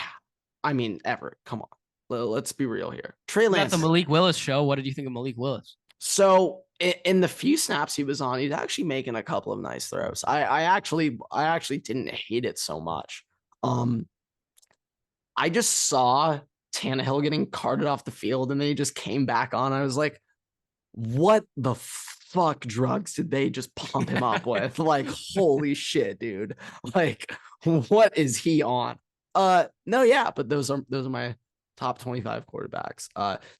I mean, Everett, come on. let's be real here. Trey We got the Lance. Malik Willis show. What did you think of Malik Willis? So in the few snaps he was on, he's actually making a couple of nice throws. I actually didn't hate it so much. I just saw Tannehill getting carted off the field and then he just came back on. I was like, what the fuck drugs did they just pump him up with? Like, holy shit, dude. Like, what is he on? No, yeah, but those are my top 25 quarterbacks.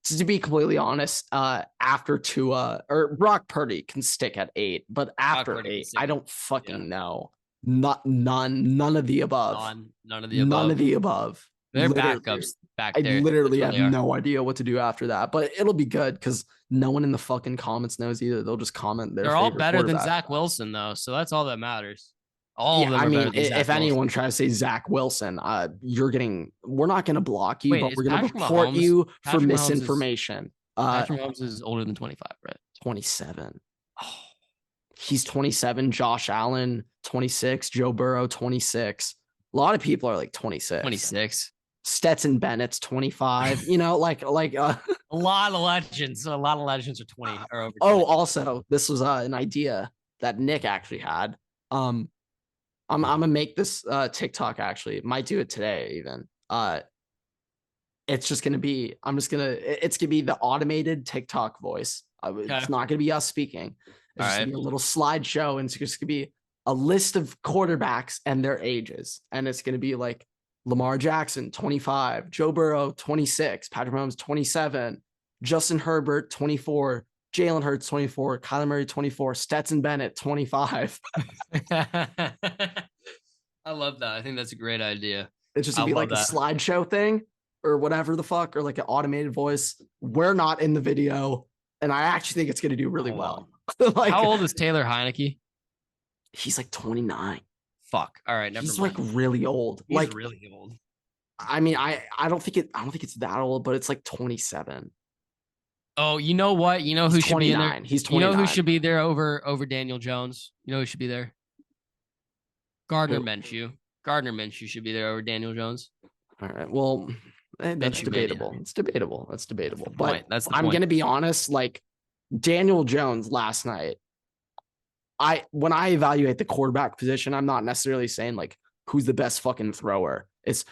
To be completely honest, after Tua or Brock Purdy can stick at 8, but after 8, I don't fucking know. None of the above. None of the above. None of the above. They're Literally. backups back I there. literally have no idea what to do after that, but it'll be good because no one in the fucking comments knows either. They'll just comment their They're all better than Zach Wilson, though, so that's all that matters. All of them. I mean, if anyone tries to say Zach Wilson, we're not going to block you, but we're going to report you for misinformation. Patrick Mahomes is older than 25, right? 27. Oh, he's 27. Josh Allen, 26. Joe Burrow, 26. A lot of people are like 26. 26. Stetson Bennett's 25. You know, like a lot of legends. A lot of legends are 20 or over. 20. Oh, also, this was an idea that Nick actually had. I'm gonna make this TikTok actually. Might do it today even. It's just gonna be it's gonna be the automated TikTok voice. It's not gonna be us speaking. It's just gonna be a little slideshow, and it's just gonna be a list of quarterbacks and their ages, and it's gonna be like Lamar Jackson 25, Joe Burrow 26, Patrick Mahomes 27, Justin Herbert 24. Jalen Hurts 24, Kyler Murray 24, Stetson Bennett 25. I love that. I think that's a great idea. It's just gonna be like a slideshow thing or whatever the fuck, or like an automated voice. We're not in the video, and I actually think it's gonna do really well. Like, how old is Taylor Heineke? He's like 29. Fuck. All right, never he's mind. Like really old. He's like really old. I mean, I don't think it's that old, but it's like 27. Oh, you know what? You know who should be in there? He's 29. You know who should be there over Daniel Jones? You know who should be there? Gardner Minshew. Gardner Minshew should be there over Daniel Jones. All right. Well, that's debatable. It's debatable. That's debatable. But I'm going to be honest, like Daniel Jones last night, when I evaluate the quarterback position, I'm not necessarily saying like who's the best fucking thrower. It's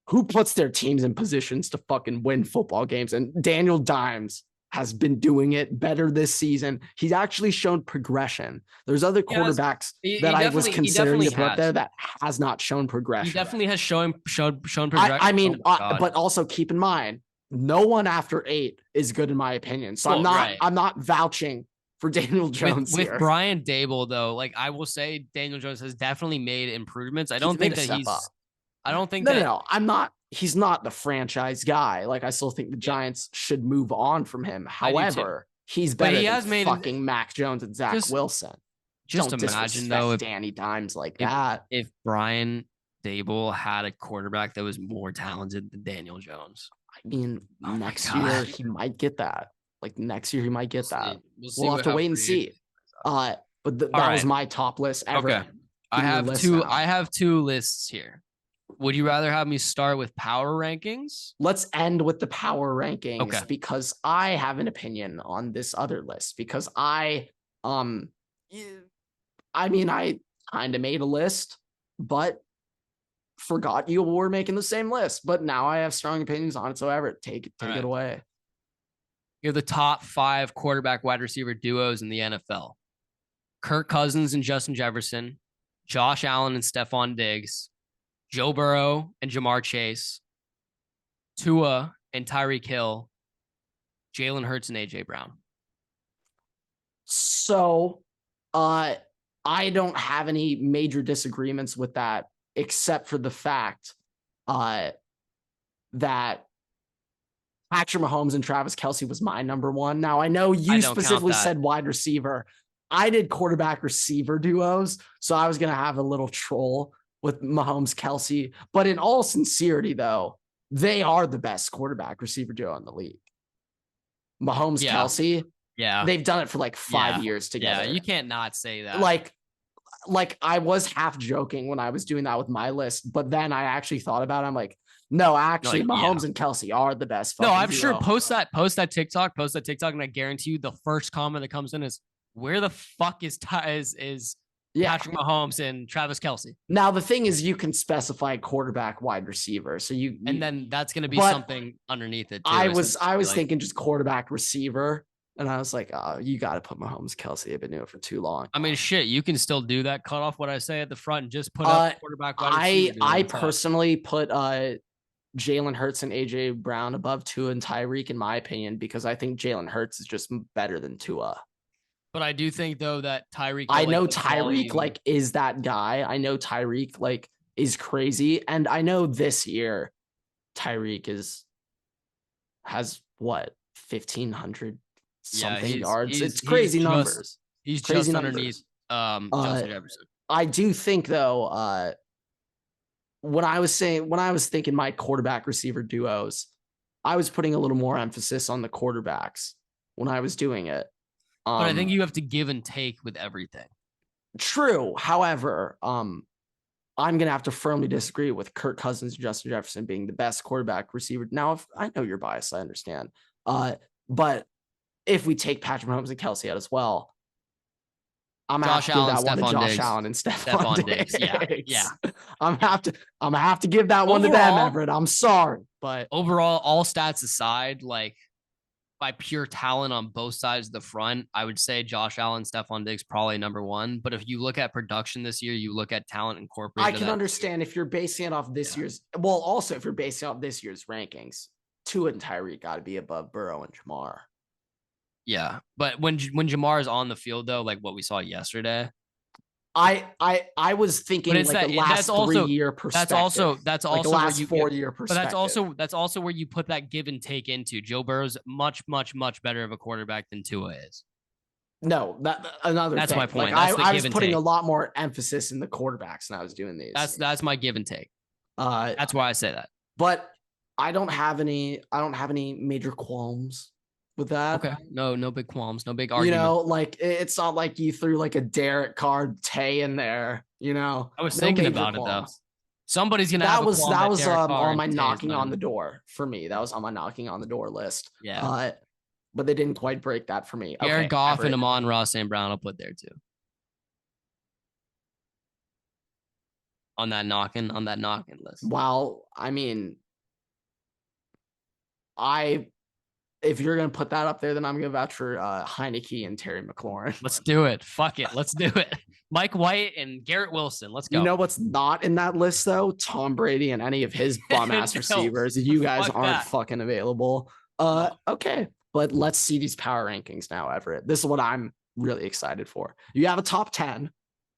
who puts their teams in positions to fucking win football games. And Daniel Dimes has been doing it better this season. He's actually shown progression. There's other quarterbacks that I was considering to put up there that has not shown progression. He definitely has shown progression. I mean, but also keep in mind, no one after 8 is good in my opinion. So I'm not vouching for Daniel Jones with Brian Daboll though. Like I will say, Daniel Jones has definitely made improvements. I don't think that he's. I don't think no. I'm not. He's not the franchise guy. Like I still think the Giants should move on from him. However, he's better than fucking Mac Jones and Zach Wilson. Just imagine though if Danny Dimes like that. If Brian Daboll had a quarterback that was more talented than Daniel Jones. I mean, next year he might get that. Like next year he might get that. We'll have to wait and see. But that was my top list ever. Okay. I have two lists here. Would you rather have me start with power rankings? Let's end with the power rankings because I have an opinion on this other list because I kind of made a list, but forgot you were making the same list. But now I have strong opinions on it. So Everett, take it away. You're the top 5 quarterback wide receiver duos in the NFL. Kirk Cousins and Justin Jefferson, Josh Allen and Stephon Diggs, Joe Burrow and Jamar Chase, Tua and Tyreek Hill, Jalen Hurts and AJ Brown. So, I don't have any major disagreements with that, except for the fact that Patrick Mahomes and Travis Kelce was my number 1. Now, I know you specifically said wide receiver. I did quarterback receiver duos, so I was going to have a little troll with Mahomes, Kelce. But in all sincerity, though, they are the best quarterback receiver duo in the league. Mahomes, Kelce, they've done it for like 5 years together. Yeah, you can't not say that. Like I was half joking when I was doing that with my list, but then I actually thought about it. I'm like, No, You're actually, like, yeah. Mahomes and Kelsey are the best No, fucking I'm sure duo. post that TikTok, and I guarantee you the first comment that comes in is, where the fuck is Yeah. Patrick Mahomes and Travis Kelsey? Now the thing is, you can specify quarterback, wide receiver. So And then that's going to be but something underneath it too. I It's was gonna just be like, thinking just quarterback, receiver, and I was like, oh, you got to put Mahomes, Kelsey. I've been doing it for too long. I mean, shit, you can still do that. Cut off what I say at the front and just put up quarterback, wide receiver. I personally put Jalen Hurts and AJ Brown above Tua and Tyreek in my opinion because I think Jalen Hurts is just better than Tua. But I do think though that Tyreek. I know Tyreek like is that guy. I know Tyreek like is crazy, and I know this year Tyreek has what 1,500 something yards. It's crazy numbers. He's crazy just numbers. underneath Justin Jefferson. I do think though, when I was thinking my quarterback receiver duos, I was putting a little more emphasis on the quarterbacks when I was doing it. But I think you have to give and take with everything. True. However, I'm gonna have to firmly disagree with Kirk Cousins and Justin Jefferson being the best quarterback receiver. Now, if I know you're biased, I understand. But if we take Patrick Mahomes and Kelsey out as well, I'm gonna have to give that one to Josh Allen and Stephon Diggs. Yeah. I'm gonna have to give that one to them, Everett. I'm sorry, but overall, all stats aside, like by pure talent on both sides of the front, I would say Josh Allen, Stephon Diggs probably number one. But if you look at production this year, you look at talent incorporated. I can understand if you're basing it off this year's. Well, also if you're basing off this year's rankings, Tua and Tyreek got to be above Burrow and Jamar. Yeah, but when Jamar is on the field though, like what we saw yesterday, I was thinking like the last 3-year perspective. That's also like the last 4-year perspective. But that's also where you put that give and take into. Joe Burrow's much better of a quarterback than Tua is. No, that's my point. Like, I was putting a lot more emphasis in the quarterbacks when I was doing these. That's my give and take. That's why I say that. But I don't have any major qualms with that. Okay. No big qualms, no big argument. You know, like it's not like you threw like a Derek Carr Tay in there, you know. I was thinking about it though. Somebody's gonna have that was on my knocking on the door for me. That was on my knocking on the door list. Yeah. But they didn't quite break that for me. Jared Goff and Amon-Ra St. Brown I'll put there too. On that knocking list. Well, I mean, if you're going to put that up there, then I'm going to vouch for Heineke and Terry McLaurin. Let's do it. Fuck it. Let's do it. Mike White and Garrett Wilson. Let's go. You know what's not in that list, though? Tom Brady and any of his bum-ass receivers. You guys aren't fucking available. Okay, but let's see these power rankings now, Everett. This is what I'm really excited for. You have a top 10.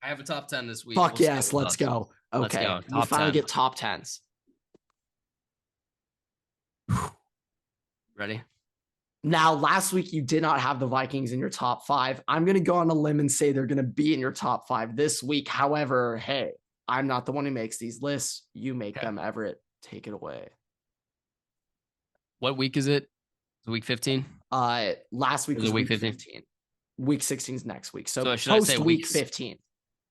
I have a top 10 this week. Fuck yes, let's go. Okay, let's go. You finally get top 10s. Ready? Now, last week you did not have the Vikings in your top 5. I'm going to go on a limb and say they're going to be in your top 5 this week. However, hey, I'm not the one who makes these lists. You make them, Everett. Take it away. What week is it? Week 15? Last week was week 15. Week 16 is next week. So post week 15.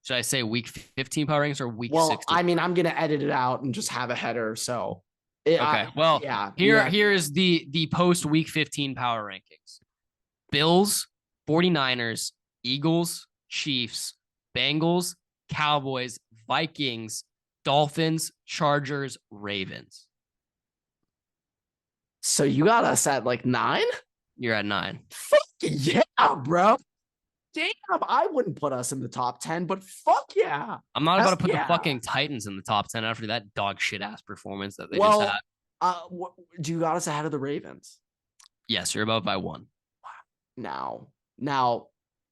Should I say week 15 power rankings or week 16? I mean, I'm going to edit it out and just have a header. So here is the post week 15 power rankings. Bills, 49ers, Eagles, Chiefs, Bengals, Cowboys, Vikings, Dolphins, Chargers, Ravens. So you got us at like 9? You're at 9. Fuck yeah, bro. Damn, I wouldn't put us in the top 10, but fuck yeah. I'm not about to put the fucking Titans in the top 10 after that dog shit ass performance that they just had. Do you got us ahead of the Ravens? Yes, you're above by 1. Now,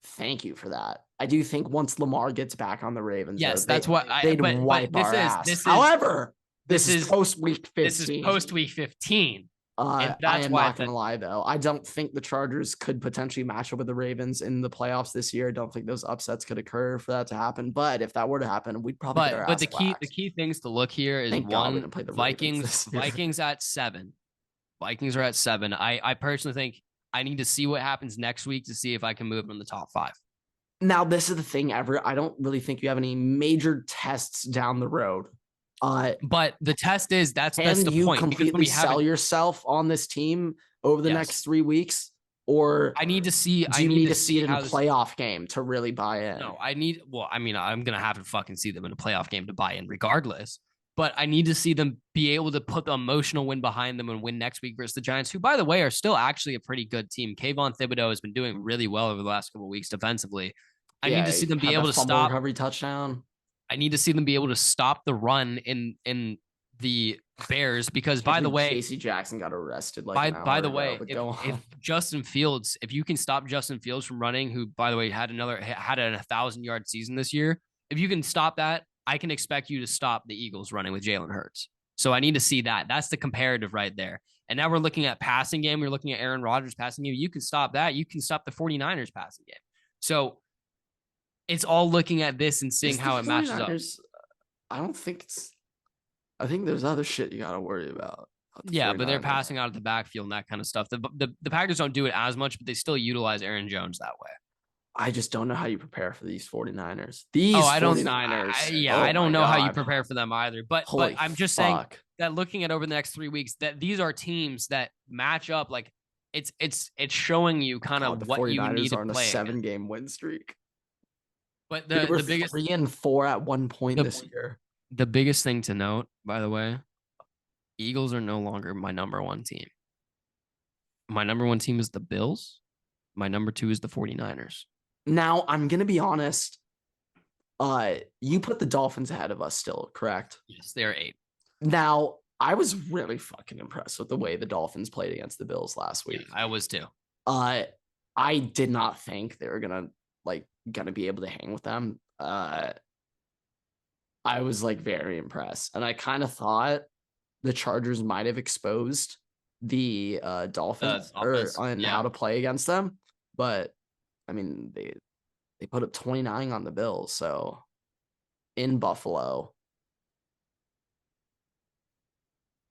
thank you for that. I do think once Lamar gets back on the Ravens, that's what they'd wipe our ass. However, this is post week 15. This is post week 15. I am not going to lie, though. I don't think the Chargers could potentially match up with the Ravens in the playoffs this year. I don't think those upsets could occur for that to happen. But if that were to happen, we'd probably get our ass whacked. The key things to look here is one, Vikings at 7. Vikings are at 7. I personally think I need to see what happens next week to see if I can move them in the top 5. Now, this is the thing, Everett. I don't really think you have any major tests down the road. But the test is that's Can the you point, because when completely we sell haven't, yourself on this team over the yes, next 3 weeks? Or I need to see. do I you need need to to see see it in a how this. playoff game to really buy in? No, I need. Well, I mean, I'm gonna have to fucking see them in a playoff game to buy in, regardless. But I need to see them be able to put the emotional win behind them and win next week versus the Giants, who, by the way, are still actually a pretty good team. Kayvon Thibodeau has been doing really well over the last couple of weeks defensively. I need Yeah, to see he them be had that able to fumble stop. recovery touchdown. I need to see them be able to stop the run in the Bears, because, Can't by the believe way, J.C. Jackson got arrested like by an by hour the ago. way, But if go on. Justin Fields, if you can stop Justin Fields from running, who, by the way, had an 1,000-yard season this year, if you can stop that, I can expect you to stop the Eagles running with Jalen Hurts. So I need to see that. That's the comparative right there. And now we're looking at passing game. We're looking at Aaron Rodgers passing game. You can stop that. You can stop the 49ers passing game. So it's all looking at this and seeing Is the how it matches up. 49ers, I don't think it's. I think there's other shit you got to worry about the Yeah, but they're 49ers. passing out of the backfield and that kind of stuff. The Packers don't do it as much, but they still utilize Aaron Jones that way. I just don't know how you prepare for these 49ers. Oh, These I don't. 49ers. Yeah, Oh I my don't know how you God. prepare for them either. But Holy I'm just saying fuck. that looking at over the next 3 weeks, that these are teams that match up. Like it's showing you kind God, of the what you would need 49ers to are on a play against. 7-game win streak. But They were the biggest 3-4 at one point the this year. the biggest thing to note, by the way, Eagles are no longer my number one team. My number one team is the Bills. My number two is the 49ers. Now, I'm going to be honest. You put the Dolphins ahead of us still, correct? Yes, they're 8. Now, I was really fucking impressed with the way the Dolphins played against the Bills last week. Yeah, I was too. I did not think they were gonna be able to hang with them. I was like very impressed, and I kind of thought the Chargers might have exposed the Dolphins on how to play against them, but I mean they put up 29 on the Bills, so in Buffalo.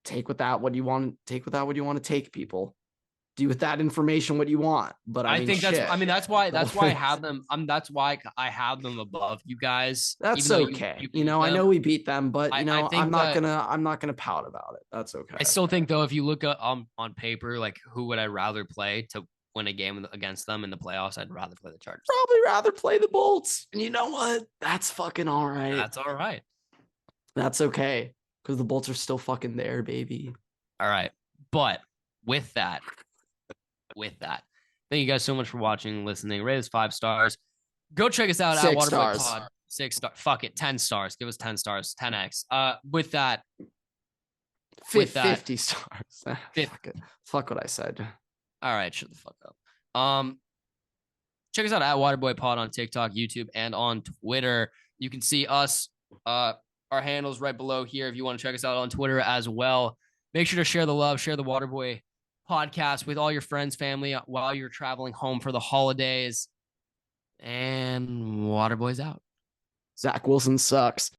Take with that what you want. Take with that what you want to take, people. Do with that information what you want. But I mean, think shit. that's why I have them. That's why I have them above you guys. That's okay. I know we beat them, but I'm not gonna pout about it. That's okay. I still think, though, if you look at on paper, like, who would I rather play to win a game against them in the playoffs? I'd rather play the Chargers. Probably rather play the Bolts. And you know what? That's fucking all right. That's all right. That's okay. Because the Bolts are still fucking there, baby. All right. But with that, thank you guys so much for watching and listening. Rate us 5 stars. Go check us out at Waterboy Pod. 6 stars. Fuck it. 10 stars. Give us 10 stars. 10x. With that. 50 stars. Fuck what I said. All right. Shut the fuck up. Check us out at Waterboy Pod on TikTok, YouTube, and on Twitter. You can see us. Our handles right below here if you want to check us out on Twitter as well. Make sure to share the love, share the Waterboy podcast with all your friends, family while you're traveling home for the holidays. And Waterboy's out. Zach Wilson sucks.